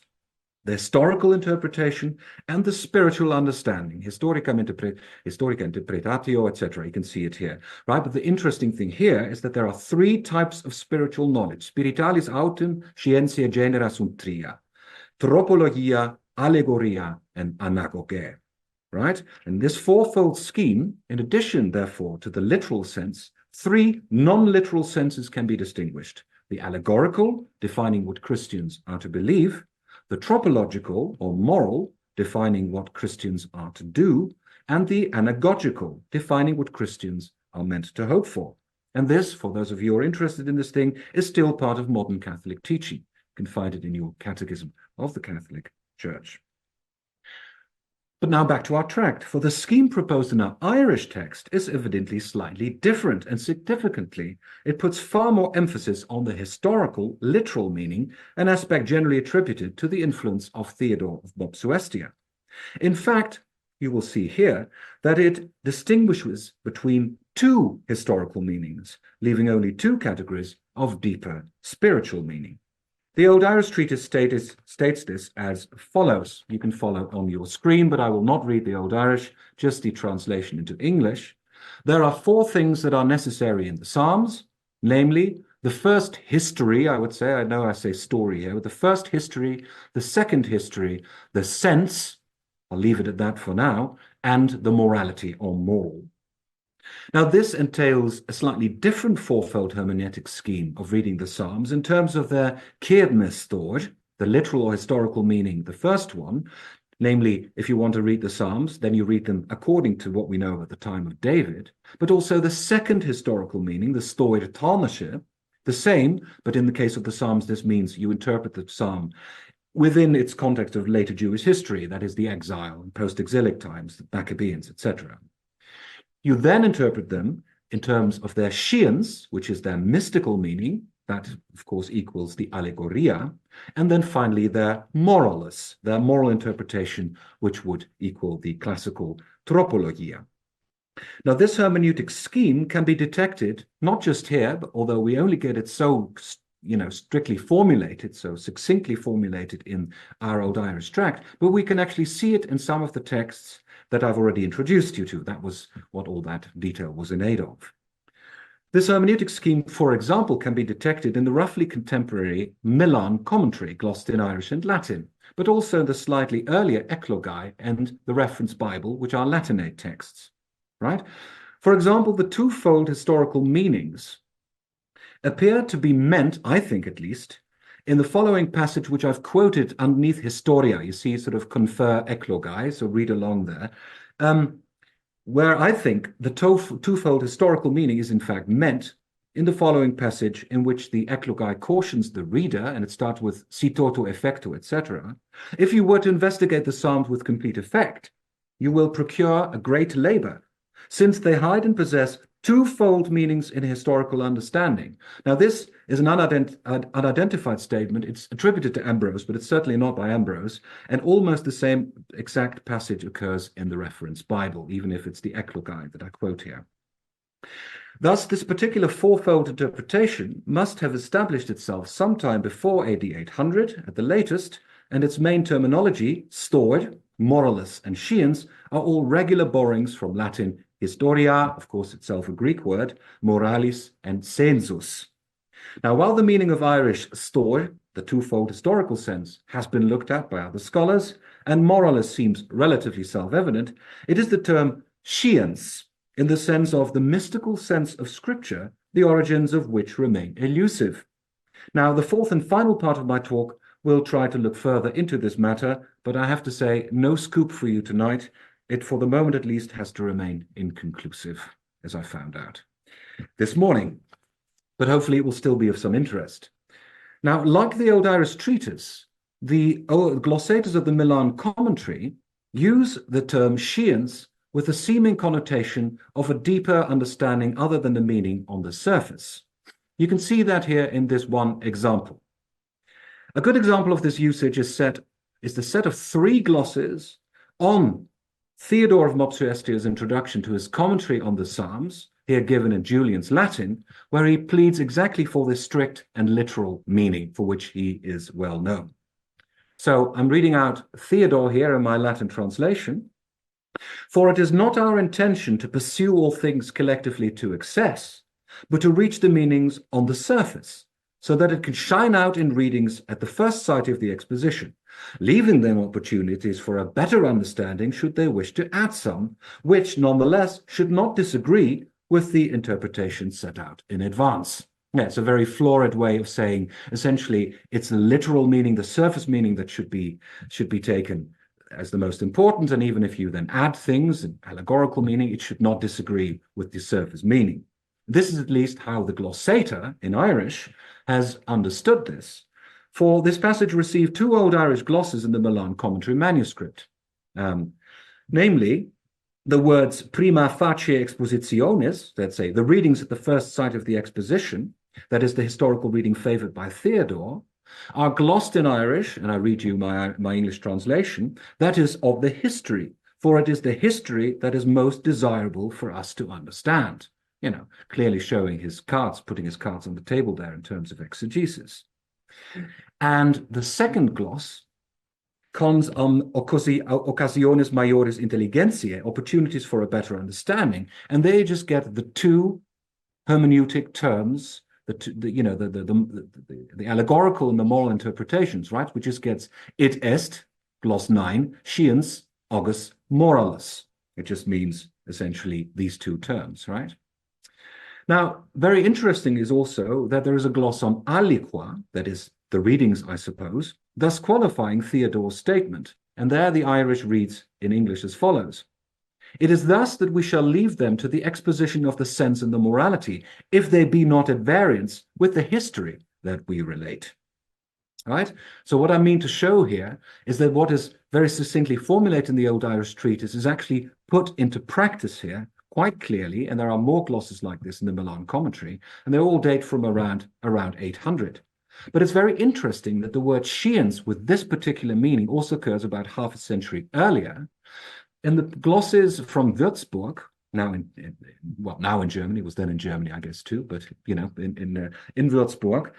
the historical interpretation and the spiritual understanding, historica interpretatio, etc. You can see it here, right? But the interesting thing here is that there are three types of spiritual knowledge: spiritualis autem, scientia genera sunt tria, tropologia, allegoria, and anagoge, right? And this fourfold scheme, in addition, therefore, to the literal sense, three non-literal senses can be distinguished: the allegorical, defining what Christians are to believe; the tropological or moral, defining what Christians are to do; and the anagogical, defining what Christians are meant to hope for. And this, for those of you who are interested in this thing, is still part of modern Catholic teaching. You can find it in your Catechism of the Catholic Church. But now back to our tract, for the scheme proposed in our Irish text is evidently slightly different, and significantly, it puts far more emphasis on the historical, literal meaning, an aspect generally attributed to the influence of Theodore of Mopsuestia. In fact, you will see here that it distinguishes between two historical meanings, leaving only two categories of deeper spiritual meaning. The Old Irish Treatise states this as follows. You can follow on your screen, but I will not read the Old Irish, just the translation into English. There are four things that are necessary in the Psalms, namely the first history, I would say, I know I say story here, but the first history, the second history, the sense, I'll leave it at that for now, and the morality or moral. Now, this entails a slightly different fourfold hermeneutic scheme of reading the Psalms in terms of their kernestord, the literal or historical meaning, the first one. Namely, if you want to read the Psalms, then you read them according to what we know at the time of David, but also the second historical meaning, the stoirtalnische, the same, but in the case of the Psalms, this means you interpret the Psalm within its context of later Jewish history, that is the exile and post-exilic times, the Maccabees, etc. You then interpret them in terms of their science, which is their mystical meaning, that of course equals the allegoria, and then finally their moralus, their moral interpretation, which would equal the classical tropologia. Now, this hermeneutic scheme can be detected not just here, but although we only get it so strictly formulated, so succinctly formulated in our Old Irish tract, but we can actually see it in some of the texts that I've already introduced you to. That was what all that detail was in aid of. This hermeneutic scheme, for example, can be detected in the roughly contemporary Milan commentary, glossed in Irish and Latin, but also in the slightly earlier Eclogae and the reference Bible, which are Latinate texts, right? For example, the twofold historical meanings appear to be meant, I think at least, in the following passage, which I've quoted underneath Historia. You see sort of confer Eclogae, so read along there, where I think the twofold historical meaning is in fact meant in the following passage, in which the Eclogae cautions the reader, and it starts with si toto effecto, etc. If you were to investigate the Psalms with complete effect, you will procure a great labor, since they hide and possess twofold meanings in historical understanding. Now, this is an unidentified statement. It's attributed to Ambrose, but it's certainly not by Ambrose. And almost the same exact passage occurs in the reference Bible, even if it's the Eclogae that I quote here. Thus, this particular fourfold interpretation must have established itself sometime before AD 800 at the latest, and its main terminology, stored, moralus, and science, are all regular borrowings from Latin historia, of course itself a Greek word, moralis, and sensus. Now, while the meaning of Irish store, the twofold historical sense, has been looked at by other scholars, and moralis seems relatively self-evident, it is the term science, in the sense of the mystical sense of Scripture, the origins of which remain elusive. Now, the fourth and final part of my talk will try to look further into this matter, but I have to say, no scoop for you tonight. It, for the moment at least, has to remain inconclusive, as I found out this morning. But hopefully it will still be of some interest. Now, like the Old Irish Treatise, the glossators of the Milan commentary use the term science with a seeming connotation of a deeper understanding other than the meaning on the surface. You can see that here in this one example. A good example of this usage is the set of 3 glosses on Theodore of Mopsuestia's introduction to his commentary on the Psalms, here given in Julian's Latin, where he pleads exactly for this strict and literal meaning for which he is well known. So I'm reading out Theodore here in my Latin translation. For it is not our intention to pursue all things collectively to excess, but to reach the meanings on the surface, so that it could shine out in readings at the first sight of the exposition, leaving them opportunities for a better understanding should they wish to add some, which nonetheless should not disagree with the interpretation set out in advance. Yeah, it's a very florid way of saying, essentially, it's the literal meaning, the surface meaning that should be taken as the most important, and even if you then add things, an allegorical meaning, it should not disagree with the surface meaning. This is at least how the glossator in Irish has understood this. For this passage received 2 Old Irish glosses in the Milan commentary manuscript, namely the words prima facie expositionis, let's say the readings at the first sight of the exposition, that is the historical reading favored by Theodore, are glossed in Irish, and I read you my English translation, that is of the history, for it is the history that is most desirable for us to understand. You know, clearly showing his cards, putting his cards on the table there in terms of exegesis. And the second gloss, cons occasiones maiores intelligentiae, opportunities for a better understanding, and they just get the 2 hermeneutic terms, the allegorical and the moral interpretations, right? Which just gets it est, gloss 9, sciens, august moralis. It just means essentially these 2 terms, right? Now, very interesting is also that there is a gloss on aliqua, that is the readings, I suppose, thus qualifying Theodore's statement. And there the Irish reads in English as follows. It is thus that we shall leave them to the exposition of the sense and the morality, if they be not at variance with the history that we relate. Right? So what I mean to show here is that what is very succinctly formulated in the Old Irish Treatise is actually put into practice here quite clearly, and there are more glosses like this in the Milan commentary, and they all date from around 800. But it's very interesting that the word science with this particular meaning also occurs about half a century earlier. In the glosses from Würzburg, now in Germany, was then in Germany, I guess, too, but, you know, in Würzburg.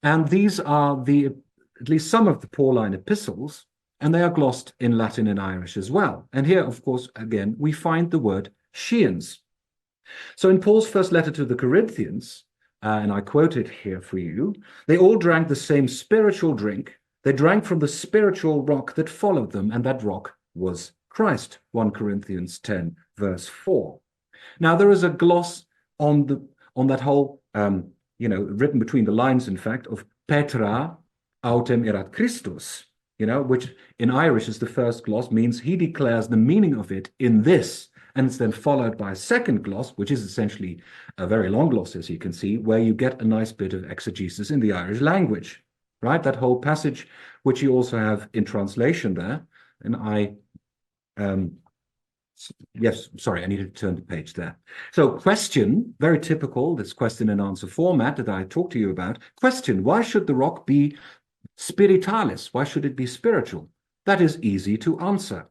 And these are at least some of the Pauline epistles, and they are glossed in Latin and Irish as well. And here, of course, again, we find the word science. So in Paul's first letter to the Corinthians, and I quote it here for you, they all drank the same spiritual drink. They drank from the spiritual rock that followed them, and that rock was Christ, 1 Corinthians 10, verse 4. Now, there is a gloss on that whole, written between the lines, in fact, of Petra autem erat Christus, which in Irish is the first gloss, means he declares the meaning of it in this. And it's then followed by a second gloss, which is essentially a very long gloss, as you can see, where you get a nice bit of exegesis in the Irish language, right? That whole passage, which you also have in translation there. And I needed to turn the page there. So question, very typical, this question and answer format that I talked to you about. Question, why should the rock be spiritualis? Why should it be spiritual? That is easy to answer.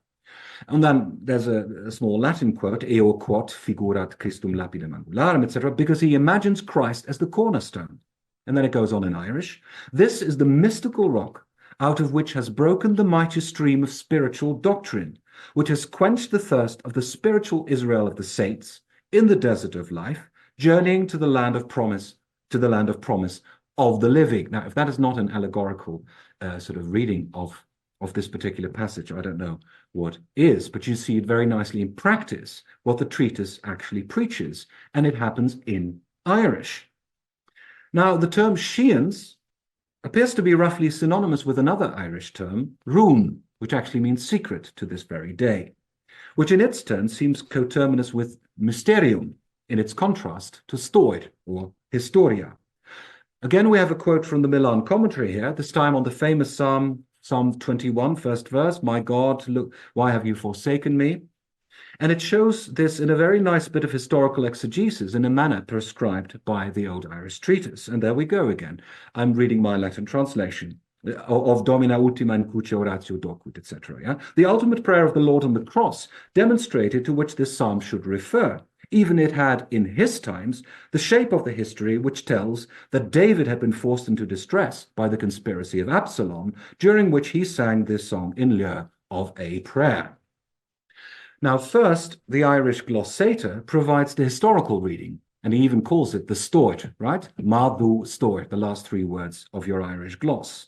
And then there's a small Latin quote, eo quod figurat Christum lapidem angularum, etc., because he imagines Christ as the cornerstone. And then it goes on in Irish. This is the mystical rock out of which has broken the mighty stream of spiritual doctrine, which has quenched the thirst of the spiritual Israel of the saints in the desert of life, journeying to the land of promise, of the living. Now, if that is not an allegorical sort of reading of this particular passage, I don't know what is, but you see it very nicely in practice, what the treatise actually preaches, and it happens in Irish. Now, the term science appears to be roughly synonymous with another Irish term, rune, which actually means secret to this very day, which in its turn seems coterminous with mysterium in its contrast to stoid or historia. Again, we have a quote from the Milan commentary here, this time on the famous Psalm Psalm 21, first verse, my God, look, why have you forsaken me? And it shows this in a very nice bit of historical exegesis in a manner prescribed by the Old Irish Treatise. And there we go again. I'm reading my Latin translation of Domina ultima in cruce oratio docut, etc. Yeah? The ultimate prayer of the Lord on the cross demonstrated to which this psalm should refer. Even it had, in his times, the shape of the history which tells that David had been forced into distress by the conspiracy of Absalom, during which he sang this song in lieu of a prayer. Now, first, the Irish glossator provides the historical reading, and he even calls it the Stoit, right? Madu Stoit, the last three words of your Irish gloss,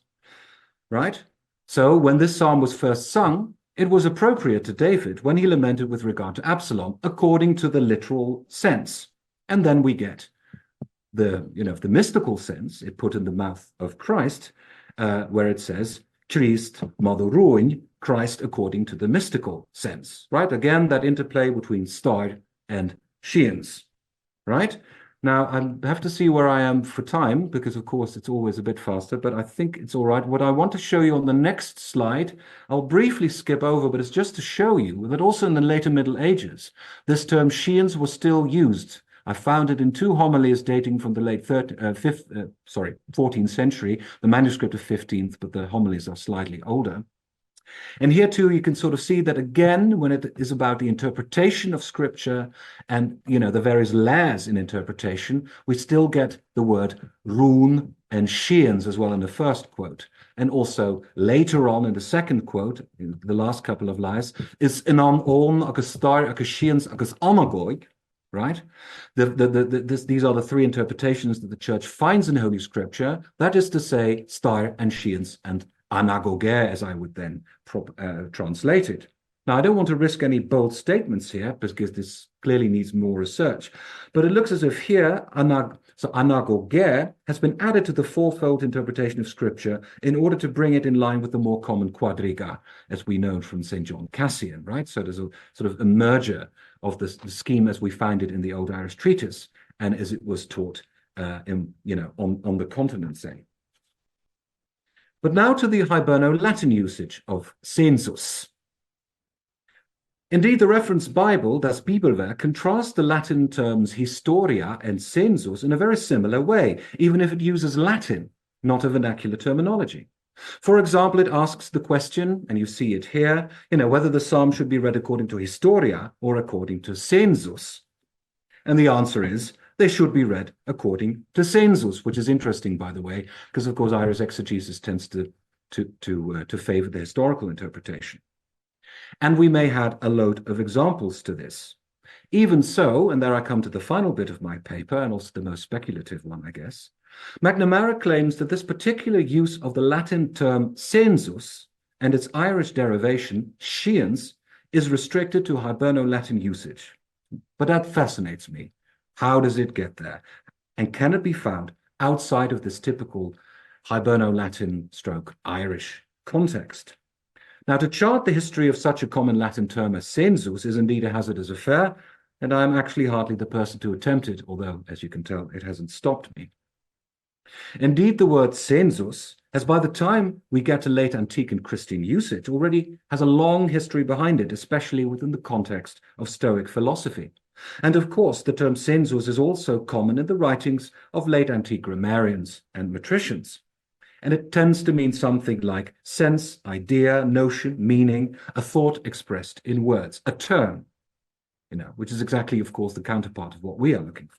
right? So when this psalm was first sung, it was appropriate to David when he lamented with regard to Absalom, according to the literal sense. And then we get the mystical sense, it put in the mouth of Christ, where it says, Christ modoruin, Christ according to the mystical sense, right? Again, that interplay between star and sheens, right? Now, I have to see where I am for time, because of course it's always a bit faster, but I think it's all right. What I want to show you on the next slide, I'll briefly skip over, but it's just to show you that also in the later Middle Ages, this term sheens was still used. I found it in two homilies dating from the late 14th century, the manuscript of 15th, but the homilies are slightly older. And here too, you can sort of see that again, when it is about the interpretation of scripture and, the various layers in interpretation, we still get the word rune and sheens as well in the first quote. And also later on in the second quote, in the last couple of lines, is inan on agus star agus sheens agus anagoig, right? These are the three interpretations that the church finds in Holy Scripture. That is to say, star and sheens and anagoge, as I would then translate it. Now, I don't want to risk any bold statements here because this clearly needs more research, but it looks as if here, anagoge has been added to the fourfold interpretation of Scripture in order to bring it in line with the more common quadriga, as we know from St. John Cassian, right? So there's a sort of a merger of the scheme as we find it in the Old Irish Treatise and as it was taught on the continent, say. But now to the Hiberno-Latin usage of census. Indeed, the reference Bible, das Bibelwerk, contrasts the Latin terms historia and census in a very similar way, even if it uses Latin, not a vernacular terminology. For example, it asks the question, and you see it here, whether the psalm should be read according to historia or according to census. And the answer is, they should be read according to census, which is interesting, by the way, because of course Irish exegesis tends to favor the historical interpretation. And we may add a load of examples to this. Even so, and there I come to the final bit of my paper, and also the most speculative one, I guess, McNamara claims that this particular use of the Latin term census and its Irish derivation, sheens, is restricted to Hiberno-Latin usage. But that fascinates me. How does it get there? And can it be found outside of this typical Hiberno-Latin stroke Irish context? Now, to chart the history of such a common Latin term as census is indeed a hazardous affair, and I am actually hardly the person to attempt it, although, as you can tell, it hasn't stopped me. Indeed, the word census, as by the time we get to late antique and Christian usage, already has a long history behind it, especially within the context of Stoic philosophy. And of course, the term census is also common in the writings of late antique grammarians and metricians. And it tends to mean something like sense, idea, notion, meaning, a thought expressed in words, a term, which is exactly, of course, the counterpart of what we are looking for.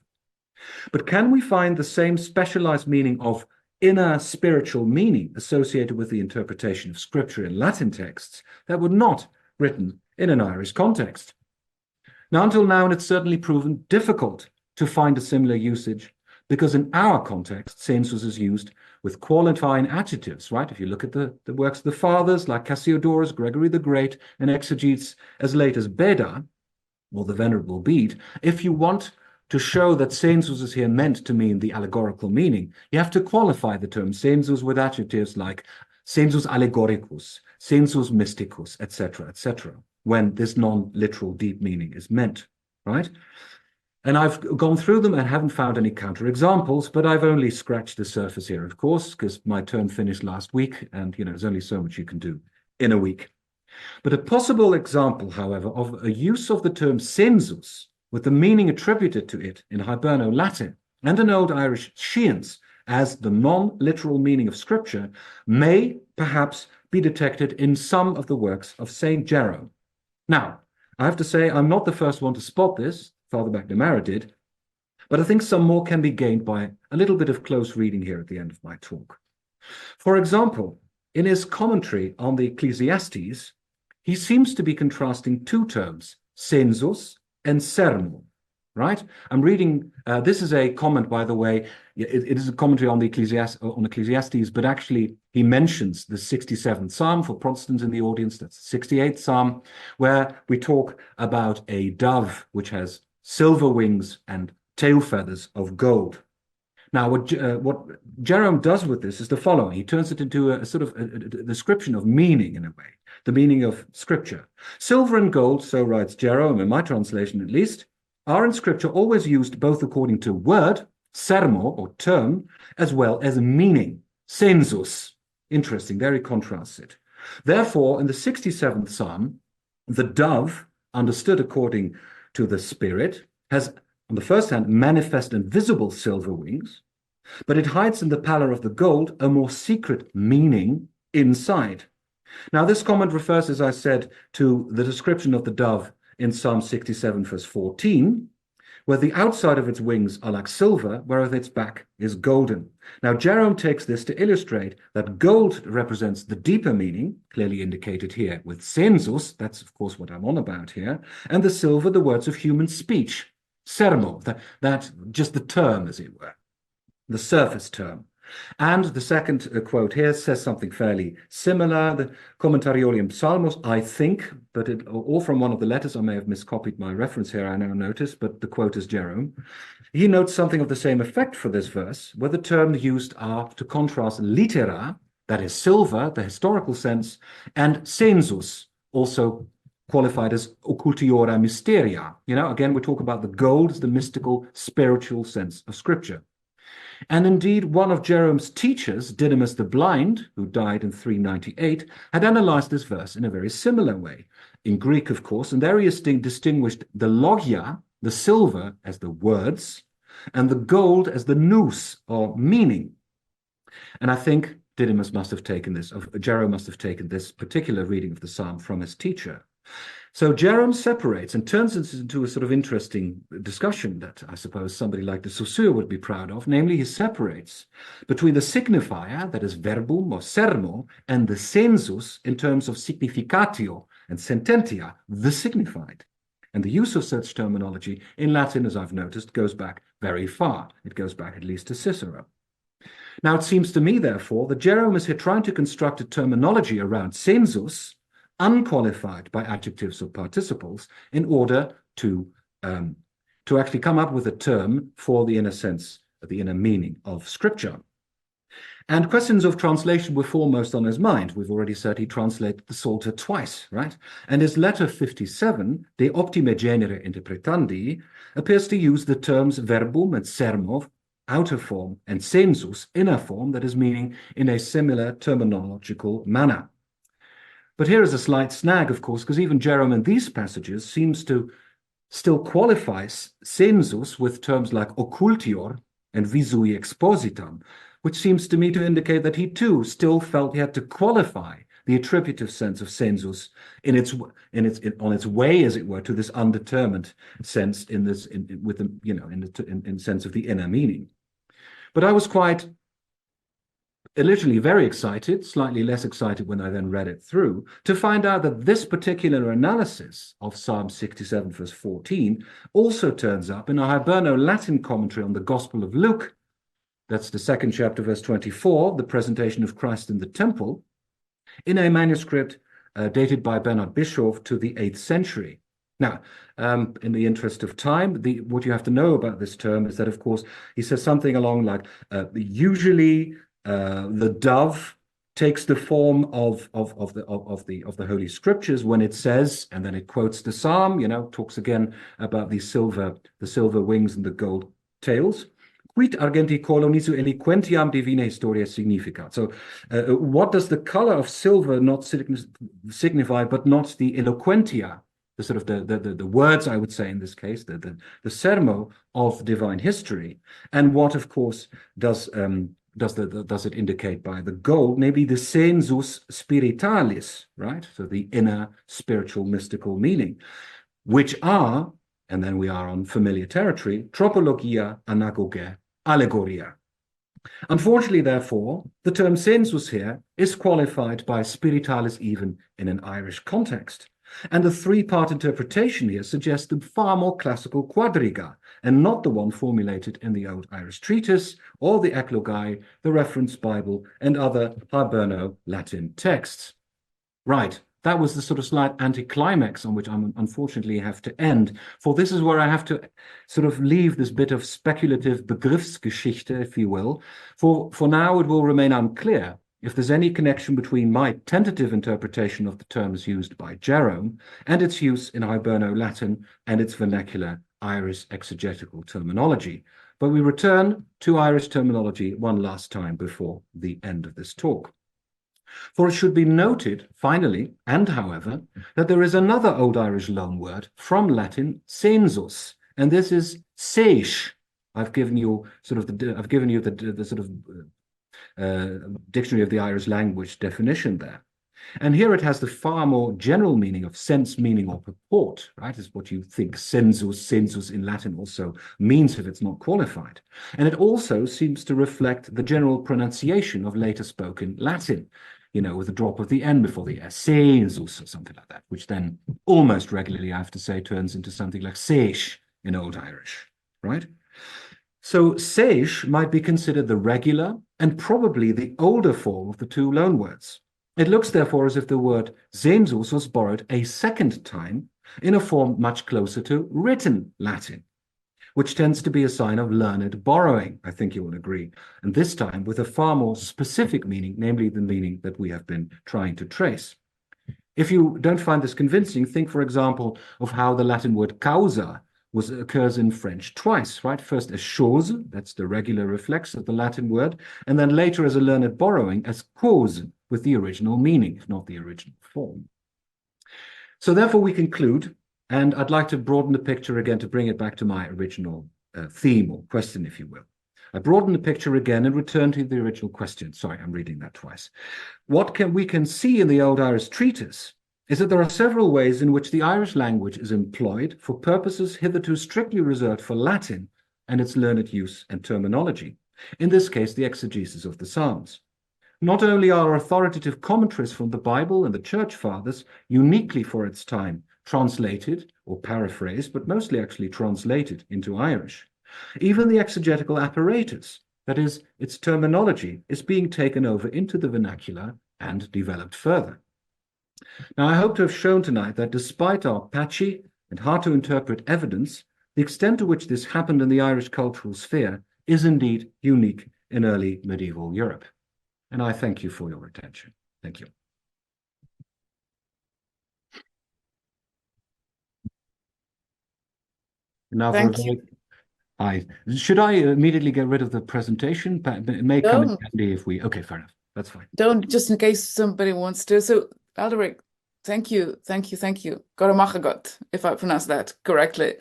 But can we find the same specialized meaning of inner spiritual meaning associated with the interpretation of Scripture in Latin texts that were not written in an Irish context? Now, until now, it's certainly proven difficult to find a similar usage because in our context, census is used with qualifying adjectives, right? If you look at the works of the fathers like Cassiodorus, Gregory the Great, and exegetes as late as Beda, or the Venerable Bede, if you want to show that census is here meant to mean the allegorical meaning, you have to qualify the term census with adjectives like sensus allegoricus, sensus mysticus, etc., when this non-literal deep meaning is meant, right? And I've gone through them and haven't found any counterexamples, but I've only scratched the surface here, of course, because my term finished last week, and there's only so much you can do in a week. But a possible example, however, of a use of the term sensus with the meaning attributed to it in Hiberno-Latin and in Old Irish science as the non-literal meaning of Scripture may perhaps be detected in some of the works of St. Jerome. Now, I have to say I'm not the first one to spot this. Father McNamara did, but I think some more can be gained by a little bit of close reading here at the end of my talk. For example, in his commentary on the Ecclesiastes, he seems to be contrasting two terms, sensus and sermo, right? I'm reading, this is a comment, by the way, it is a commentary on the Ecclesiastes, but actually he mentions the 67th Psalm for Protestants in the audience, that's the 68th Psalm, where we talk about a dove which has silver wings and tail feathers of gold. Now, what Jerome does with this is the following. He turns it into a sort of a description of meaning, in a way, the meaning of Scripture. Silver and gold, so writes Jerome, in my translation at least, are in Scripture always used both according to word, sermo, or term, as well as meaning, sensus. Interesting, there he contrasts it. Therefore, in the 67th Psalm, the dove, understood according to the Spirit, has, on the first hand, manifest and visible silver wings, but it hides in the pallor of the gold a more secret meaning inside. Now, this comment refers, as I said, to the description of the dove in Psalm 67, verse 14, where the outside of its wings are like silver, whereas its back is golden. Now, Jerome takes this to illustrate that gold represents the deeper meaning, clearly indicated here with sensus, that's of course what I'm on about here, and the silver, the words of human speech, sermo, that just the term, as it were, the surface term. And the second quote here says something fairly similar. The Commentariolium Psalmos, I think, but or from one of the letters, I may have miscopied my reference here, I now notice, but the quote is Jerome. He notes something of the same effect for this verse, where the terms used are to contrast litera, that is silver, the historical sense, and sensus, also qualified as occultiora mysteria. Again, we talk about the gold as the mystical, spiritual sense of Scripture. And indeed, one of Jerome's teachers, Didymus the Blind, who died in 398, had analyzed this verse in a very similar way, in Greek, of course, and there he distinguished the logia, the silver, as the words, and the gold as the nous, or meaning. And I think Didymus must have taken this, Jerome must have taken this particular reading of the psalm from his teacher. So Jerome separates and turns this into a sort of interesting discussion that I suppose somebody like de Saussure would be proud of. Namely, he separates between the signifier, that is verbum or sermo, and the sensus in terms of significatio and sententia, the signified. And the use of such terminology in Latin, as I've noticed, goes back very far. It goes back at least to Cicero. Now, it seems to me, therefore, that Jerome is here trying to construct a terminology around sensus, unqualified by adjectives or participles, in order to actually come up with a term for the inner sense, the inner meaning of Scripture. And questions of translation were foremost on his mind. We've already said he translated the Psalter twice, right? And his letter 57, De Optime Genere Interpretandi, appears to use the terms verbum and sermo, outer form, and sensus, inner form, that is, meaning in a similar terminological manner. But here is a slight snag, of course, because even Jerome in these passages seems to still qualify sensus with terms like occultior and visui expositam, which seems to me to indicate that he too still felt he had to qualify the attributive sense of sensus on its way, as it were, to this undetermined sense in sense of the inner meaning. But I was quite literally very excited, slightly less excited when I then read it through, to find out that this particular analysis of Psalm 67, verse 14, also turns up in a Hiberno-Latin commentary on the Gospel of Luke. That's the second chapter, verse 24, the presentation of Christ in the temple, in a manuscript dated by Bernard Bischoff to the 8th century. Now, in the interest of time, what you have to know about this term is that, of course, he says something along like, usually the dove takes the form of the Holy Scriptures when it says, and then it quotes the Psalm, talks again about the silver wings and the gold tails. Quid argenti colonisu eloquentiam divina historia significat. So what does the color of silver not signify, but not the eloquentia, the sort of the words, I would say in this case, the sermo of divine history, and what, of course, does it indicate by the gold? Maybe the sensus spiritualis, right? So the inner spiritual mystical meaning, which are, and then we are on familiar territory, tropologia, anagoge, allegoria. Unfortunately, therefore, the term sensus here is qualified by spiritualis even in an Irish context. And the three-part interpretation here suggests the far more classical quadriga, and not the one formulated in the Old Irish Treatise or the Eclogae, the Reference Bible, and other Hiberno Latin texts. Right, that was the sort of slight anticlimax on which I unfortunately have to end, for this is where I have to sort of leave this bit of speculative Begriffsgeschichte, if you will. For now, it will remain unclear if there's any connection between my tentative interpretation of the terms used by Jerome and its use in Hiberno Latin and its vernacular Irish exegetical terminology. But we return to Irish terminology one last time before the end of this talk. For it should be noted, finally, and however, that there is another Old Irish loanword from Latin, sensus, and this is seish. I've given you the sort of Dictionary of the Irish Language definition there. And here it has the far more general meaning of sense, meaning, or purport, right? Is what you think sensus in Latin also means if it's not qualified. And it also seems to reflect the general pronunciation of later spoken Latin, with a drop of the N before the S, sensus or something like that, which then almost regularly, I have to say, turns into something like seish in Old Irish, right? So seish might be considered the regular and probably the older form of the two loanwords. It looks, therefore, as if the word sensus was borrowed a second time in a form much closer to written Latin, which tends to be a sign of learned borrowing, I think you will agree, and this time with a far more specific meaning, namely the meaning that we have been trying to trace. If you don't find this convincing, think, for example, of how the Latin word causa occurs in French twice, right? First as chose, that's the regular reflex of the Latin word, and then later as a learned borrowing as cause, with the original meaning, if not the original form. So therefore we conclude, and I'd like to broaden the picture again to bring it back to my original theme or question, if you will. I broaden the picture again and return to the original question. Sorry, I'm reading that twice. What we can see in the Old Irish Treatise is that there are several ways in which the Irish language is employed for purposes hitherto strictly reserved for Latin and its learned use and terminology, in this case, the exegesis of the Psalms. Not only are authoritative commentaries from the Bible and the Church Fathers uniquely for its time translated or paraphrased, but mostly actually translated into Irish. Even the exegetical apparatus, that is, its terminology, is being taken over into the vernacular and developed further. Now, I hope to have shown tonight that despite our patchy and hard to interpret evidence, the extent to which this happened in the Irish cultural sphere is indeed unique in early medieval Europe. And I thank you for your attention. Thank you. Now Thank you. Should I immediately get rid of the presentation? It may come in handy if we... Okay, fair enough. That's fine. Don't, just in case somebody wants to. So, Alderik, thank you. Goramachagot, if I pronounce that correctly.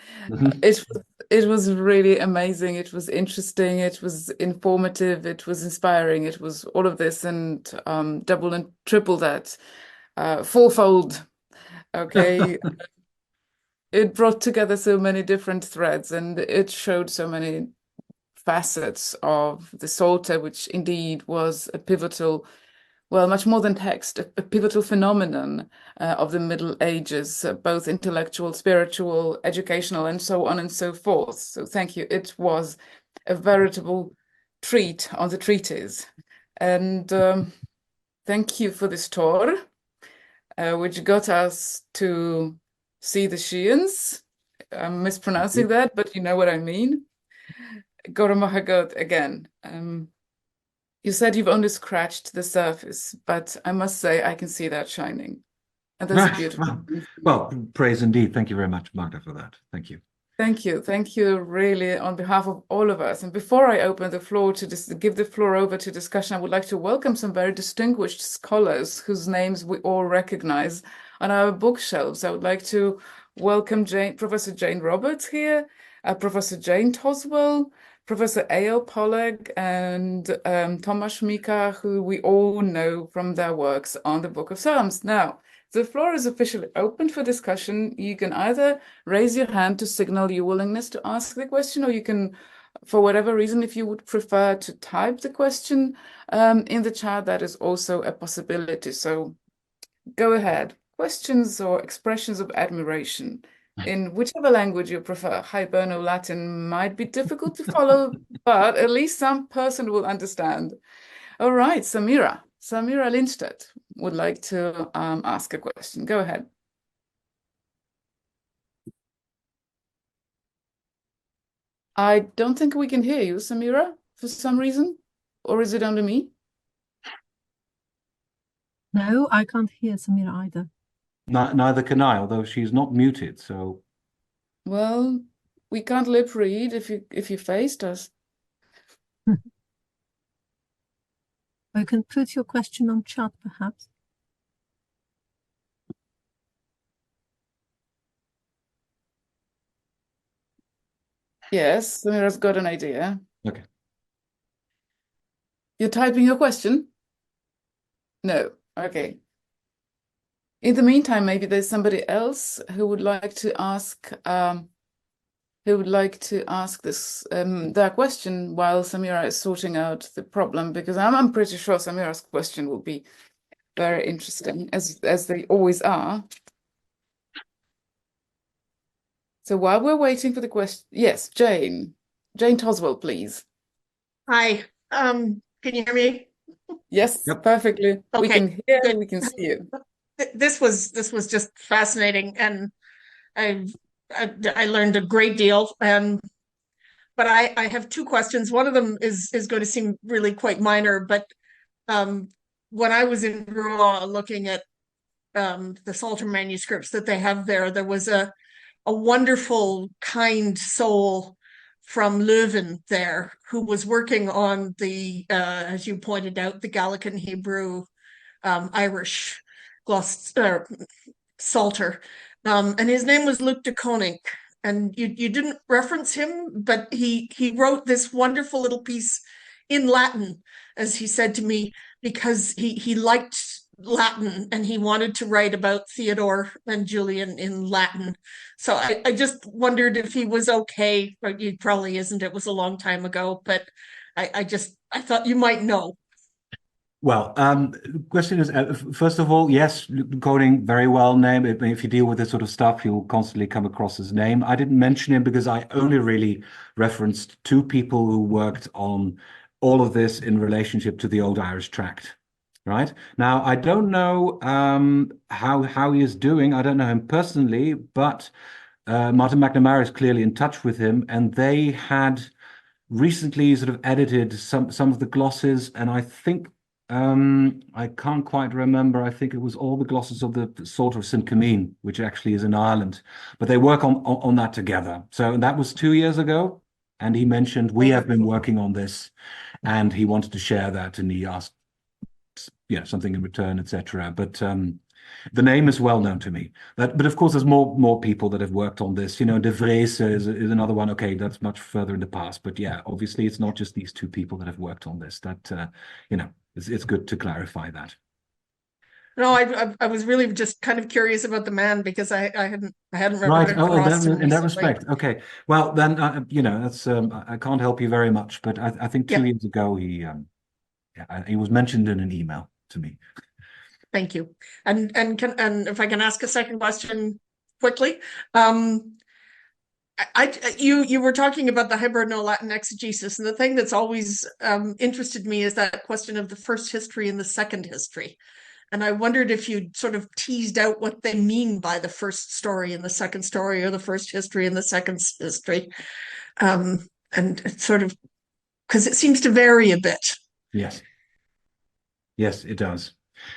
It was really amazing. It was interesting. It was informative. It was inspiring. It was all of this and double and triple that, fourfold. Okay. It brought together so many different threads and it showed so many facets of the Psalter, which indeed was a pivotal, well, much more than text, a pivotal phenomenon of the Middle Ages, both intellectual, spiritual, educational, and so on and so forth. So thank you. It was a veritable treat on the treatise. And thank you for this tour, which got us to see the Sheeans. I'm mispronouncing that, but you know what I mean. Goramachagot again. You said you've only scratched the surface, but I must say I can see that shining. And that's a beautiful. Well, praise indeed. Thank you very much, Magda, for that. Thank you. Thank you. Thank you, really, on behalf of all of us. And before I open the floor to give the floor over to discussion, I would like to welcome some very distinguished scholars whose names we all recognize on our bookshelves. I would like to welcome Professor Jane Roberts here, Professor Jane Toswell, Professor A.L. Pollack, and Tomasz Mika, who we all know from their works on the Book of Psalms. Now, the floor is officially open for discussion. You can either raise your hand to signal your willingness to ask the question, or you can, for whatever reason, if you would prefer to type the question in the chat, that is also a possibility. So go ahead. Questions or expressions of admiration in whichever language you prefer. Hiberno-Latin might be difficult to follow, but at least some person will understand. All right, Samira Lindstedt would like to ask a question. Go ahead. I don't think we can hear you, Samira, for some reason. Or is it only me? No, I can't hear Samira either. Neither can I, although she's not muted, so. Well, we can't lip read if you faced us. You can put your question on chat, perhaps. Yes, Samira's got an idea. Okay. You're typing your question? No. Okay. In the meantime, maybe there's somebody else who would like to ask this their question while Samira is sorting out the problem, because I'm pretty sure Samira's question will be very interesting, as they always are. So while we're waiting for the question, yes, Jane Toswell, please. Hi, can you hear me? Yes, Yep. Okay, perfectly. We can hear, good. we can see you. This was just fascinating, and I learned a great deal. But I have two questions. One of them is going to seem really quite minor, but when I was in Rouen looking at the Psalter manuscripts that they have there was a wonderful, kind soul from Leuven there who was working on the, as you pointed out, the Gallican Hebrew Irish Psalter. And his name was Luc de Koning. And you didn't reference him, but he wrote this wonderful little piece in Latin, as he said to me, because he liked Latin and he wanted to write about Theodore and Julian in Latin. So I just wondered if he was okay. Or he probably isn't. It was a long time ago, but I thought you might know. Well, question is, first of all, yes, Koning, very well named. If you deal with this sort of stuff, you'll constantly come across his name. I didn't mention him because I only really referenced two people who worked on all of this in relationship to the Old Irish Tract. Right now, I don't know how he is doing. I don't know him personally, but Martin McNamara is clearly in touch with him, and they had recently sort of edited some of the glosses, and I think I can't quite remember. I think it was all the glosses of the Psalter of St. Cameen, which actually is in Ireland, but they work on that together. So that was 2 years ago, and he mentioned we have been working on this, and he wanted to share that, and he asked, something in return, etc. But the name is well known to me. But of course, there's more people that have worked on this. De Vreese is another one. Okay, that's much further in the past. But yeah, obviously, it's not just these two people that have worked on this. That it's good to clarify that. No, I was really just kind of curious about the man because I hadn't right. him in that respect. Okay. Well, then that's I can't help you very much. But I think 2 years ago he was mentioned in an email to me. Thank you. And if I can ask a second question quickly, you were talking about the Hiberno-Latin exegesis, and the thing that's always interested me is that question of the first history and the second history. And I wondered if you'd sort of teased out what they mean by the first story and the second story, or the first history and the second history, and it's sort of because it seems to vary a bit. Yes. Yes, it does.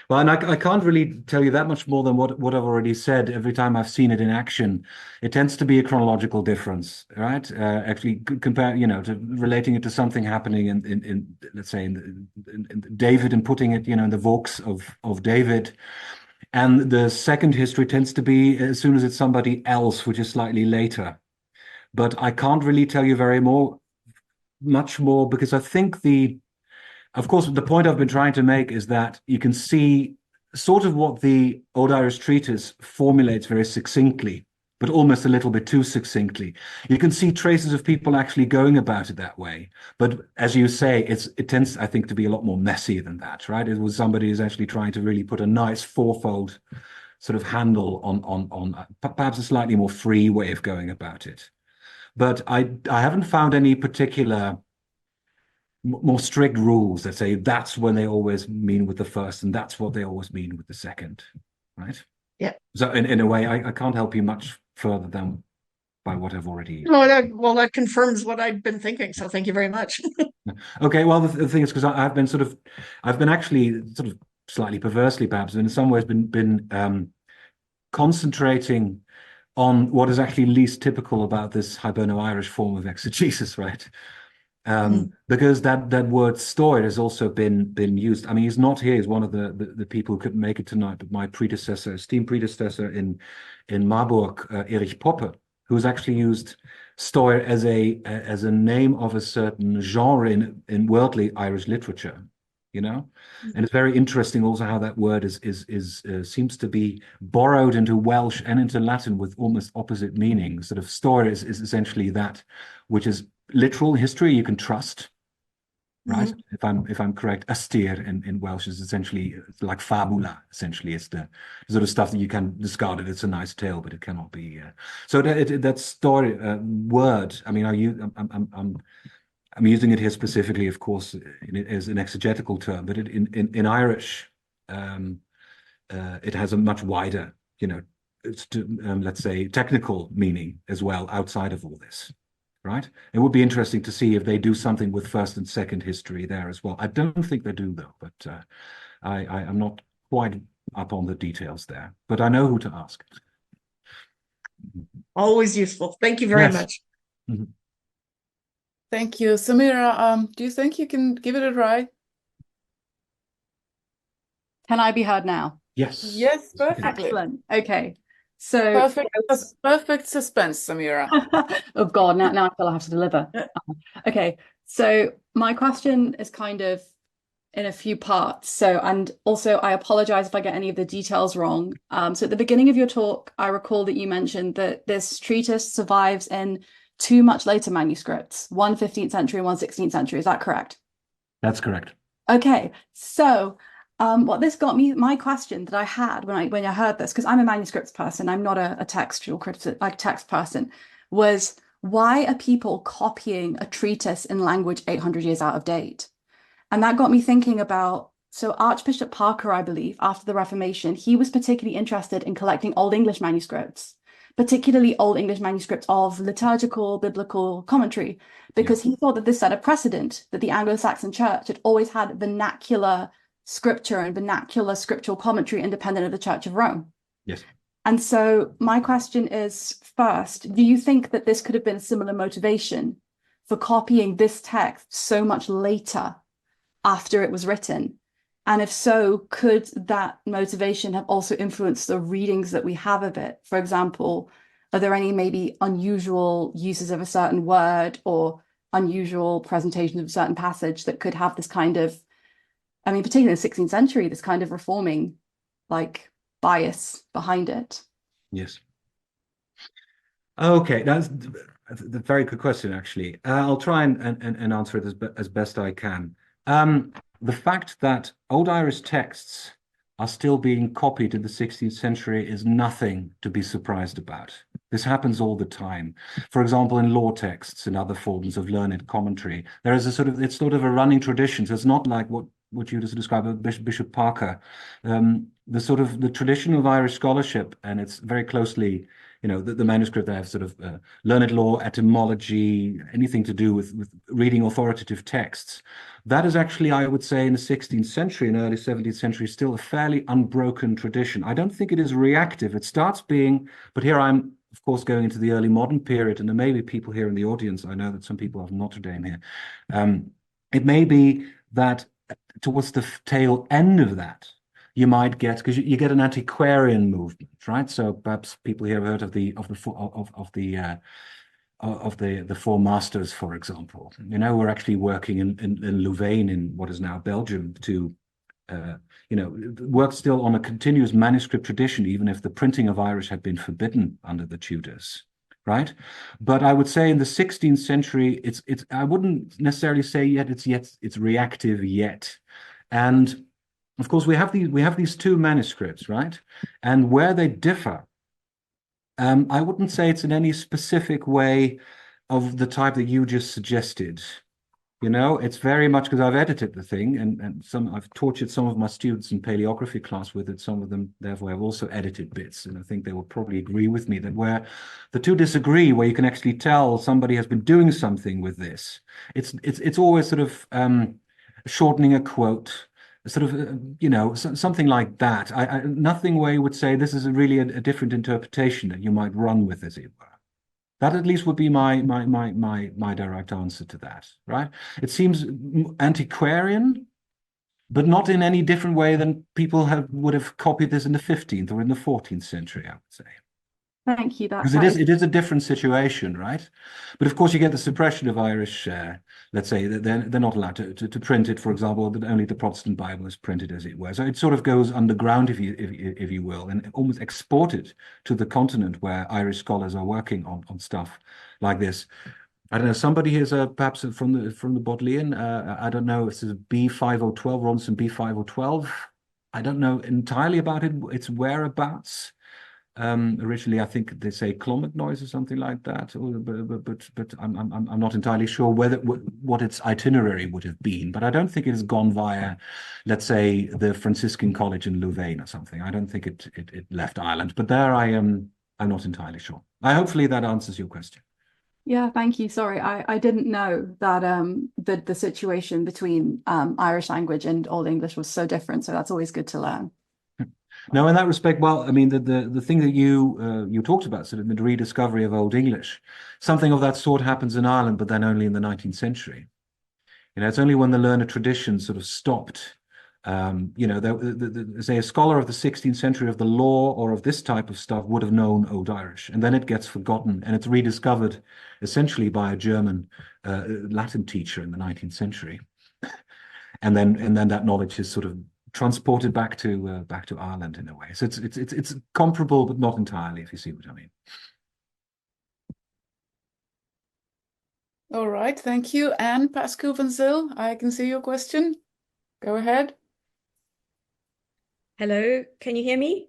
Well, and I can't really tell you that much more than what I've already said. Every time I've seen it in action, it tends to be a chronological difference, right? Actually, compare, to relating it to something happening in let's say, in David, and putting it, in the Vaux of David. And the second history tends to be as soon as it's somebody else, which is slightly later. But I can't really tell you much more, because I think of course, the point I've been trying to make is that you can see sort of what the Old Irish Treatise formulates very succinctly, but almost a little bit too succinctly. You can see traces of people actually going about it that way. But as you say, it tends, I think, to be a lot more messy than that, right? It was somebody who's actually trying to really put a nice fourfold sort of handle on perhaps a slightly more free way of going about it. But I haven't found any particular more strict rules that say that's when they always mean with the first, and that's what they always mean with the second, right? Yeah. So in a way, I can't help you much further than by what I've already. No, that confirms what I'd been thinking. So thank you very much. Okay, well, the thing is, because I've been actually sort of slightly perversely, perhaps, in some ways, been concentrating on what is actually least typical about this Hiberno-Irish form of exegesis, right? Because that word story has also been used. I mean, he's not here. He's one of the people who couldn't make it tonight, but my esteemed predecessor in Marburg, Erich Poppe, who's actually used story as a name of a certain genre in worldly Irish literature. And it's very interesting also how that word seems to be borrowed into Welsh and into Latin with almost opposite meanings. Sort of story is essentially that which is literal history you can trust, right? If I'm correct, ystyr in Welsh is essentially like fabula. Essentially, it's the sort of stuff that you can discard it. It's a nice tale, but it cannot be. So that story word. I mean, I'm using it here specifically, of course, as an exegetical term, but in Irish, it has a much wider, let's say, technical meaning as well outside of all this. Right? It would be interesting to see if they do something with first and second history there as well. I don't think they do, though, but I'm not quite up on the details there. But I know who to ask. Always useful. Thank you very much. Thank you. Samira, do you think you can give it a try? Can I be heard now? Yes. Yes, perfectly. Excellent. Okay. So perfect suspense, Samira. Oh God, now I feel I have to deliver. Okay, so my question is kind of in a few parts. So, and also I apologize if I get any of the details wrong. So at the beginning of your talk, I recall that you mentioned that this treatise survives in two much later manuscripts, one 15th century and one 16th century. Is that correct? That's correct. Okay, so what this got me, my question that I had when I heard this, because I'm a manuscripts person, I'm not a textual critic, like text person, was why are people copying a treatise in language 800 years out of date? And that got me thinking about, so Archbishop Parker, I believe, after the Reformation, he was particularly interested in collecting Old English manuscripts, particularly Old English manuscripts of liturgical, biblical commentary, because he thought that this set a precedent that the Anglo-Saxon church had always had vernacular scripture and vernacular scriptural commentary independent of the Church of Rome. Yes. And so my question is, first, do you think that this could have been a similar motivation for copying this text so much later after it was written? And if so, could that motivation have also influenced the readings that we have of it? For example, are there any maybe unusual uses of a certain word or unusual presentations of a certain passage that could have this kind of, I mean, particularly in the 16th century, this kind of reforming like bias behind it? Yes. Okay, that's a very good question, actually. I'll try and answer it as best I can. The fact that Old Irish texts are still being copied in the 16th century is nothing to be surprised about. This happens all the time. For example, in law texts and other forms of learned commentary, there is it's sort of a running tradition. So it's not like what you just described, Bishop Parker. The tradition of Irish scholarship, and it's very closely you know, the manuscript that have sort of learned law, etymology, anything to do with reading authoritative texts. That is actually, I would say, in the 16th century and early 17th century, still a fairly unbroken tradition. I don't think it is reactive. It starts being, but here I'm, of course, going into the early modern period, and there may be people here in the audience. I know that some people have Notre Dame here. It may be that towards the tail end of that, you might get, because you get an antiquarian movement, right? So perhaps people here have heard of the Four Masters, for example. You know, we're actually working in Louvain, in what is now Belgium, to you know, work still on a continuous manuscript tradition, even if the printing of Irish had been forbidden under the Tudors, right? But I would say in the 16th century, it's I wouldn't necessarily say it's reactive yet. And of course, we have these two manuscripts, right? And where they differ, I wouldn't say it's in any specific way of the type that you just suggested. You know, it's very much because I've edited the thing, and I've tortured some of my students in paleography class with it. Some of them, therefore, have also edited bits, and I think they will probably agree with me that where the two disagree, where you can actually tell somebody has been doing something with this, it's always sort of shortening a quote, sort of you know, something like that. Nothing where you would say this is really a different interpretation that you might run with, as it were. That at least would be my direct answer to that, right? It seems antiquarian, but not in any different way than people would have copied this in the 15th or in the 14th century, I would say. Thank you. Because it is a different situation, right? But of course, you get the suppression of Irish. Let's say that they're not allowed to print it, for example, that only the Protestant Bible is printed, as it were. So it sort of goes underground, if you will, and almost exported to the continent where Irish scholars are working on stuff like this. I don't know. Somebody here's perhaps from the Bodleian. I don't know if this is B5012, Ronson B5012. I don't know entirely about its whereabouts. Originally, I think they say Clonmacnoise noise or something like that, but I'm not entirely sure what its itinerary would have been. But I don't think it has gone via, let's say, the Franciscan College in Louvain or something. I don't think it left Ireland. But there I'm not entirely sure. Hopefully that answers your question. Yeah, thank you. Sorry, I didn't know that the situation between Irish language and Old English was so different. So that's always good to learn. No, in that respect, well, I mean, the thing that you talked about, sort of the rediscovery of Old English, something of that sort happens in Ireland, but then only in the 19th century. You know, it's only when the learned tradition sort of stopped. You know, say a scholar of the 16th century of the law or of this type of stuff would have known Old Irish, and then it gets forgotten, and it's rediscovered essentially by a German Latin teacher in the 19th century, and then that knowledge is sort of transported back to Ireland in a way. So it's comparable, but not entirely, if you see what I mean. All right, thank you. Anne Pascal van Zyl, I can see your question. Go ahead. Hello, can you hear me?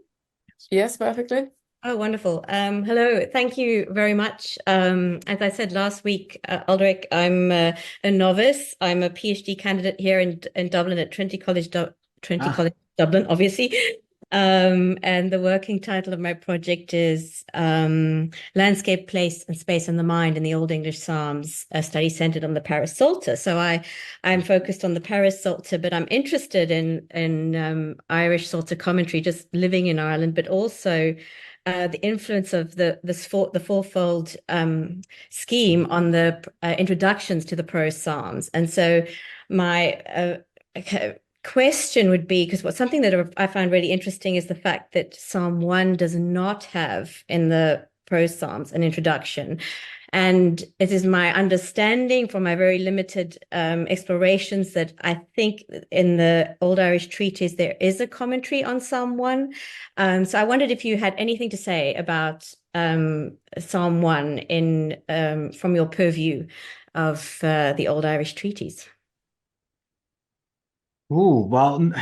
Yes, perfectly. Oh, wonderful. Hello, thank you very much. As I said last week, Alderik, I'm a novice. I'm a PhD candidate here in Dublin at Trinity College Dublin, obviously. And the working title of my project is Landscape, Place and Space and the Mind in the Old English Psalms, a study centered on the Paris Psalter. So I'm focused on the Paris Psalter, but I'm interested in Irish Psalter commentary, just living in Ireland, but also the influence of the fourfold scheme on the introductions to the prose psalms. And so my question would be, because something that I find really interesting is the fact that Psalm 1 does not have in the prose psalms an introduction. And it is my understanding from my very limited explorations that I think in the Old Irish Treatise there is a commentary on Psalm 1. So I wondered if you had anything to say about Psalm 1 from your purview of the Old Irish Treatise. Oh, well,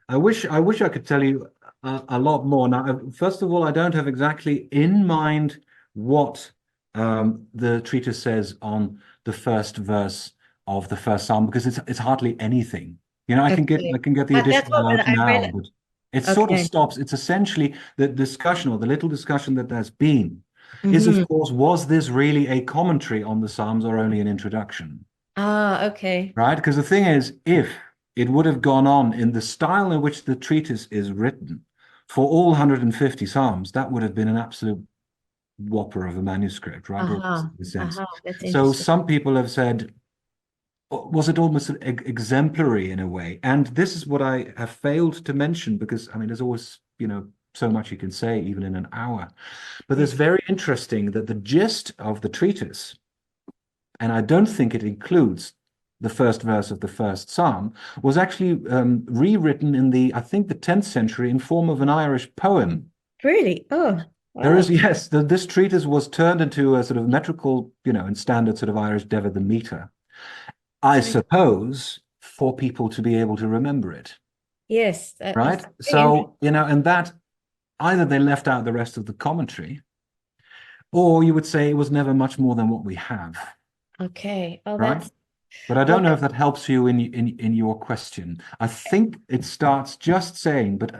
I wish I could tell you a lot more. Now, first of all, I don't have exactly in mind what the treatise says on the first verse of the first psalm, because it's hardly anything. You know, I can get the additional out now, but It sort of Okay. stops. It's essentially the discussion, or the little discussion that there's been, is, of course, was this really a commentary on the Psalms or only an introduction? Ah, okay. Right? Because the thing is, if it would have gone on in the style in which the treatise is written for all 150 Psalms, that would have been an absolute whopper of a manuscript, right? Or in a sense. That's So interesting. some people have said, was it almost exemplary in a way? And this is what I have failed to mention, because I mean, there's always, so much you can say, even in an hour. But it's very interesting that the gist of the treatise, and I don't think it includes the first verse of the first psalm, was actually rewritten in I think the 10th century in form of an Irish poem. Really? Oh, There wow. is, yes, this treatise was turned into a sort of metrical, in standard sort of Irish devademeter, I suppose, for people to be able to remember it. Yes, Right? So, and that either they left out the rest of the commentary, or you would say it was never much more than what we have. Okay. Oh, Right? that's But I don't know if that helps you in your question. I think it starts just saying, but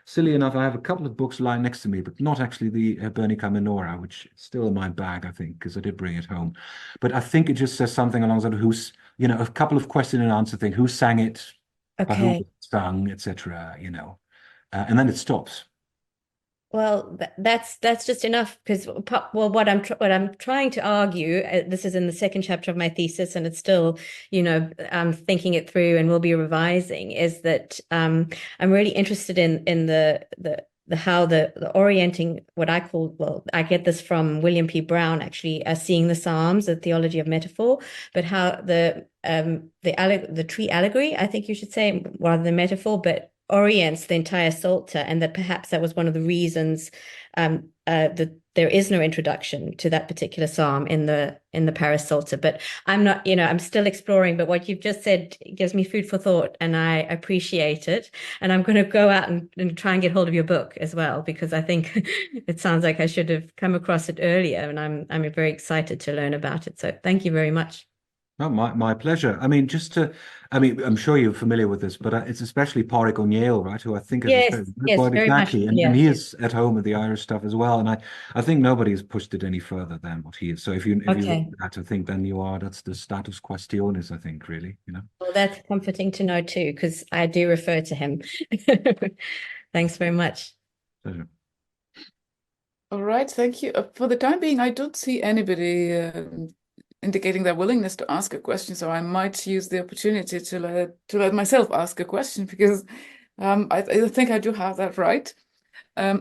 silly enough, I have a couple of books lying next to me, but not actually the Bernica Minora, which is still in my bag, I think, because I did bring it home. But I think it just says something along the who's, a couple of question and answer thing. Who sang it? By who okay. it sung, etc. And then it stops. Well, that's just enough, because what I'm trying to argue, this is in the second chapter of my thesis, and it's still, I'm thinking it through and we'll be revising, is that I'm really interested in the how the orienting, what I call, well, I get this from William P. Brown, actually, seeing the Psalms, the theology of metaphor, but how the tree allegory, I think you should say, rather than metaphor, but orients the entire Psalter, and that perhaps that was one of the reasons that there is no introduction to that particular psalm in the Paris Psalter. But I'm not, I'm still exploring. But what you've just said gives me food for thought, and I appreciate it. And I'm going to go out and try and get hold of your book as well, because I think it sounds like I should have come across it earlier, and I'm very excited to learn about it. So thank you very much. Oh, my pleasure. I mean, I'm sure you're familiar with this, but it's especially Pádraig O'Neill, right? Who I think is Yes, quite very much exactly. And he is at home with the Irish stuff as well. And I think nobody's pushed it any further than what he is. So if you read that, I think then that's the status questionis, I think, really, Well, that's comforting to know too, because I do refer to him. Thanks very much. Pleasure. All right, thank you. For the time being, I don't see anybody indicating their willingness to ask a question, so I might use the opportunity to let myself ask a question, because I think I do have that right.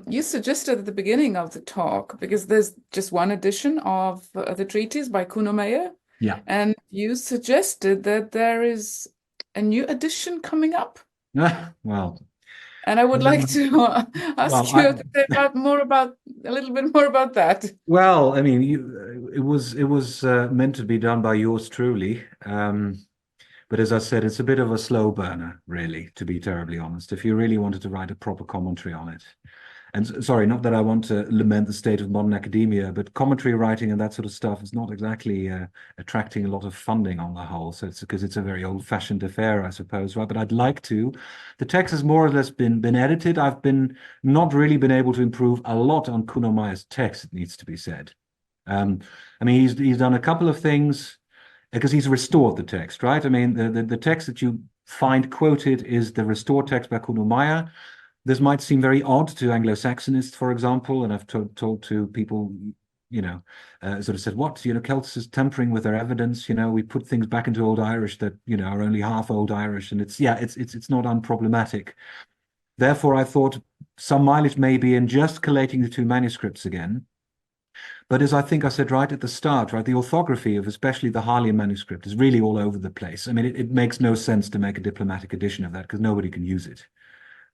You suggested at the beginning of the talk, because there's just one edition of the treatise by Kuno Meyer, Yeah. and you suggested that there is a new edition coming up. Well, and I would like to ask you to say a little bit more about that. Well, I mean, it was meant to be done by yours truly, but as I said, it's a bit of a slow burner, really, to be terribly honest. If you really wanted to write a proper commentary on it, and sorry, not that I want to lament the state of modern academia, but commentary writing and that sort of stuff is not exactly attracting a lot of funding on the whole. So it's because it's a very old-fashioned affair, I suppose, right? But I'd like to. The text has more or less been edited. I've not really been able to improve a lot on Kuno Meyer's text, it needs to be said. I mean, he's done a couple of things because he's restored the text, right? I mean, the text that you find quoted is the restored text by Kuno Meyer. This might seem very odd to Anglo-Saxonists, for example, and I've told to people, sort of said, what, Celts is tampering with their evidence, we put things back into Old Irish that, are only half Old Irish, and it's not unproblematic. Therefore, I thought some mileage may be in just collating the two manuscripts again. But as I think I said right at the start, right, the orthography of especially the Harleian manuscript is really all over the place. I mean, it makes no sense to make a diplomatic edition of that because nobody can use it.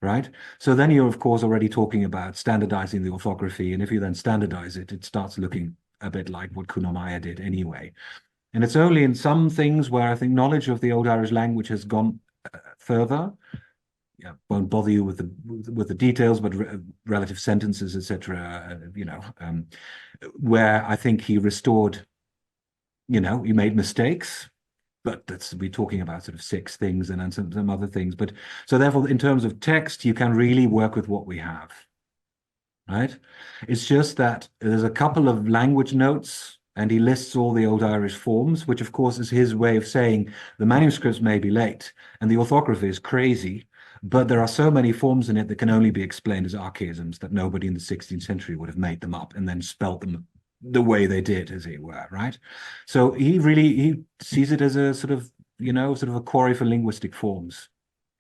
Right? So then you're, of course, already talking about standardizing the orthography. And if you then standardize it, it starts looking a bit like what Kuno Meyer did anyway. And it's only in some things where I think knowledge of the Old Irish language has gone further. Yeah, won't bother you with the details, but relative sentences, etc. Where I think he restored, he made mistakes. but we're talking about sort of 6 things and then some other things. But so therefore, in terms of text, you can really work with what we have, right? It's just that there's a couple of language notes, and he lists all the old Irish forms, which of course is his way of saying the manuscripts may be late and the orthography is crazy, but there are so many forms in it that can only be explained as archaisms that nobody in the 16th century would have made them up and then spelt them the way they did, as it were, right? So he sees it as a sort of a quarry for linguistic forms.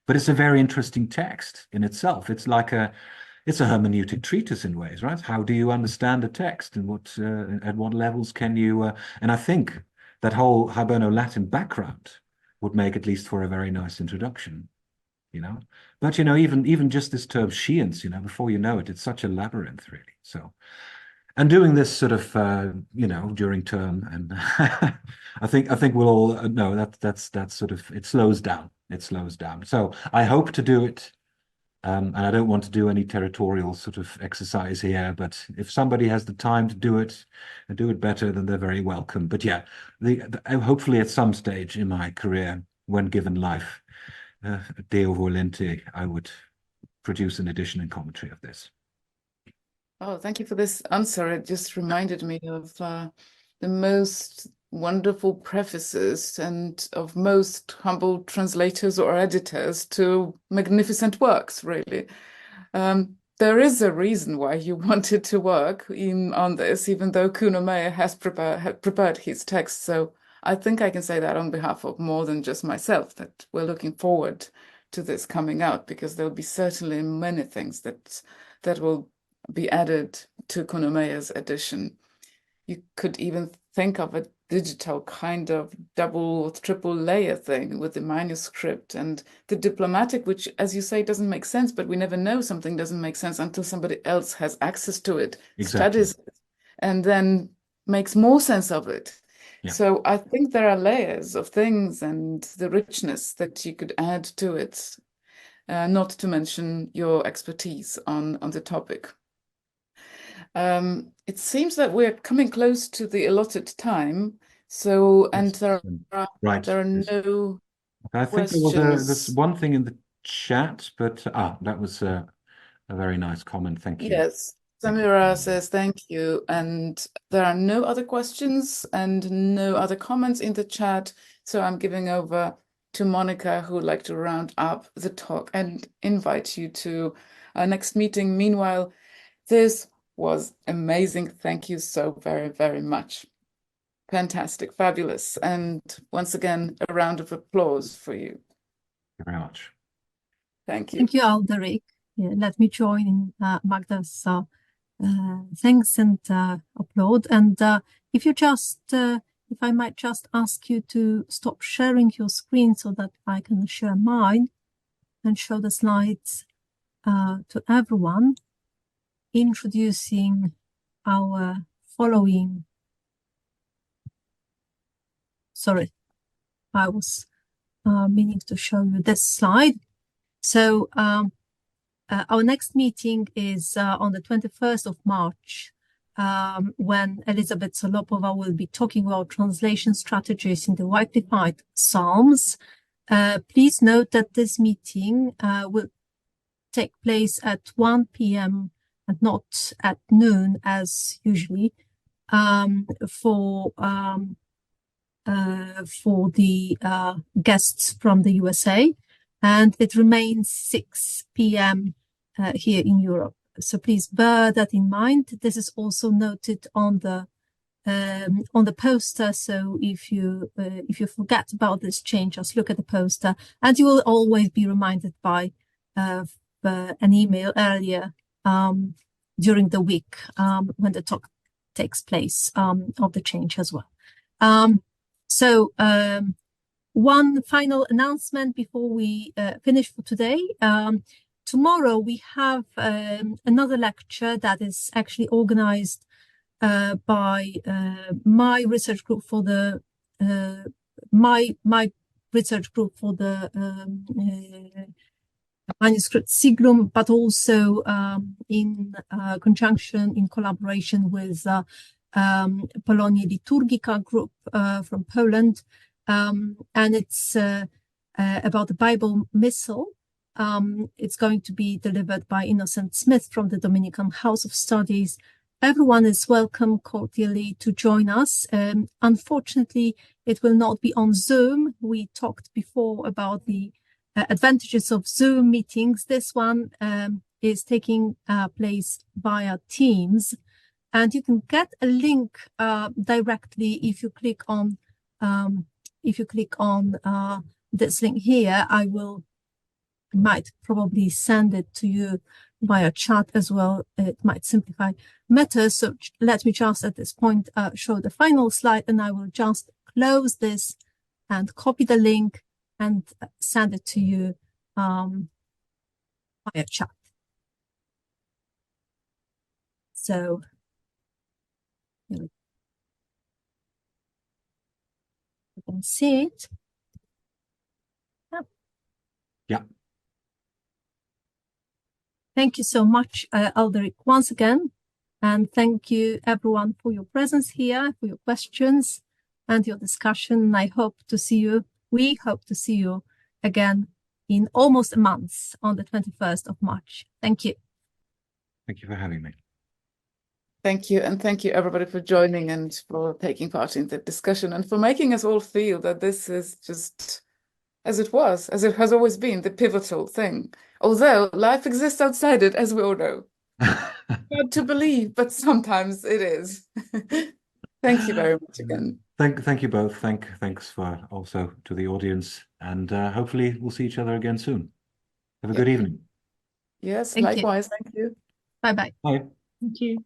But it's a very interesting text in itself. It's a hermeneutic treatise in ways, right? How do you understand a text, and at what levels can you? And I think that whole Hiberno-Latin background would make at least for a very nice introduction, But even just this term science, before you know it, it's such a labyrinth, really. So, and doing this sort of, during term, and I think we'll all know that's sort of, it slows down. It slows down. So I hope to do it. And I don't want to do any territorial sort of exercise here, but if somebody has the time to do it and do it better, then they're very welcome. But yeah, hopefully at some stage in my career, when given life, Deo volente, I would produce an edition and commentary of this. Oh, thank you for this answer. It just reminded me of the most wonderful prefaces and of most humble translators or editors to magnificent works, really. There is a reason why you wanted to work on this, even though Kuno Meyer has prepared his text. So I think I can say that on behalf of more than just myself, that we're looking forward to this coming out, because there'll be certainly many things that will be added to Kuno Meyer's edition. You could even think of a digital kind of double or triple layer thing with the manuscript and the diplomatic, which, as you say, doesn't make sense, but we never know something doesn't make sense until somebody else has access to it, studies it, and then makes more sense of it. Yeah. So I think there are layers of things and the richness that you could add to it, not to mention your expertise on the topic. It seems that we're coming close to the allotted time. So, and there are no I think there's one thing in the chat, but that was a very nice comment. Thank you. Yes, Samira says thank you, and there are no other questions and no other comments in the chat. So I'm giving over to Monica, who would like to round up the talk and invite you to our next meeting. Meanwhile, this was amazing. Thank you so very, very much. Fantastic, fabulous. And once again, a round of applause for you. Thank you very much. Thank you. Thank you, Alderik. Yeah, let me join in Magda's thanks and applaud. And if I might just ask you to stop sharing your screen so that I can share mine and show the slides to everyone, introducing our following. Sorry, I was meaning to show you this slide. So our next meeting is on the 21st of March, when Elizabeth Solopova will be talking about translation strategies in the widely defined Psalms. Please note that this meeting will take place at 1 p.m. and not at noon as usually, for the guests from the USA, and it remains 6 p.m. Here in Europe. So please bear that in mind. This is also noted on the poster. So if you forget about this change, just look at the poster, and you will always be reminded by an email earlier during the week when the talk takes place of the change as well. So one final announcement before we finish for today. Tomorrow we have another lecture that is actually organized by my research group for the manuscript Siglum, but also in conjunction, in collaboration with Polonia Liturgica group from Poland. and it's about the Bible Missal. It's going to be delivered by Innocent Smith from the Dominican House of Studies. Everyone is welcome cordially to join us. Unfortunately, it will not be on Zoom. We talked before about the advantages of Zoom meetings. This one is taking place via Teams, and you can get a link directly if you click on this link here. I might probably send it to you via chat as well. It might simplify matters. So let me just at this point show the final slide, and I will just close this and copy the link and send it to you via chat. So you can see it. Yeah. Thank you so much, Alderik, once again. And thank you, everyone, for your presence here, for your questions and your discussion. I hope to see you. We hope to see you again in almost a month on the 21st of March. Thank you. Thank you for having me. Thank you. And thank you, everybody, for joining and for taking part in the discussion and for making us all feel that this is just as it was, as it has always been, the pivotal thing. Although life exists outside it, as we all know. Hard to believe, but sometimes it is. Thank you very much again. Thank you both. Thanks for also to the audience, and hopefully we'll see each other again soon. Have a good evening. Yes, Thank you. likewise. Thank you. Bye-bye. Bye. Thank you.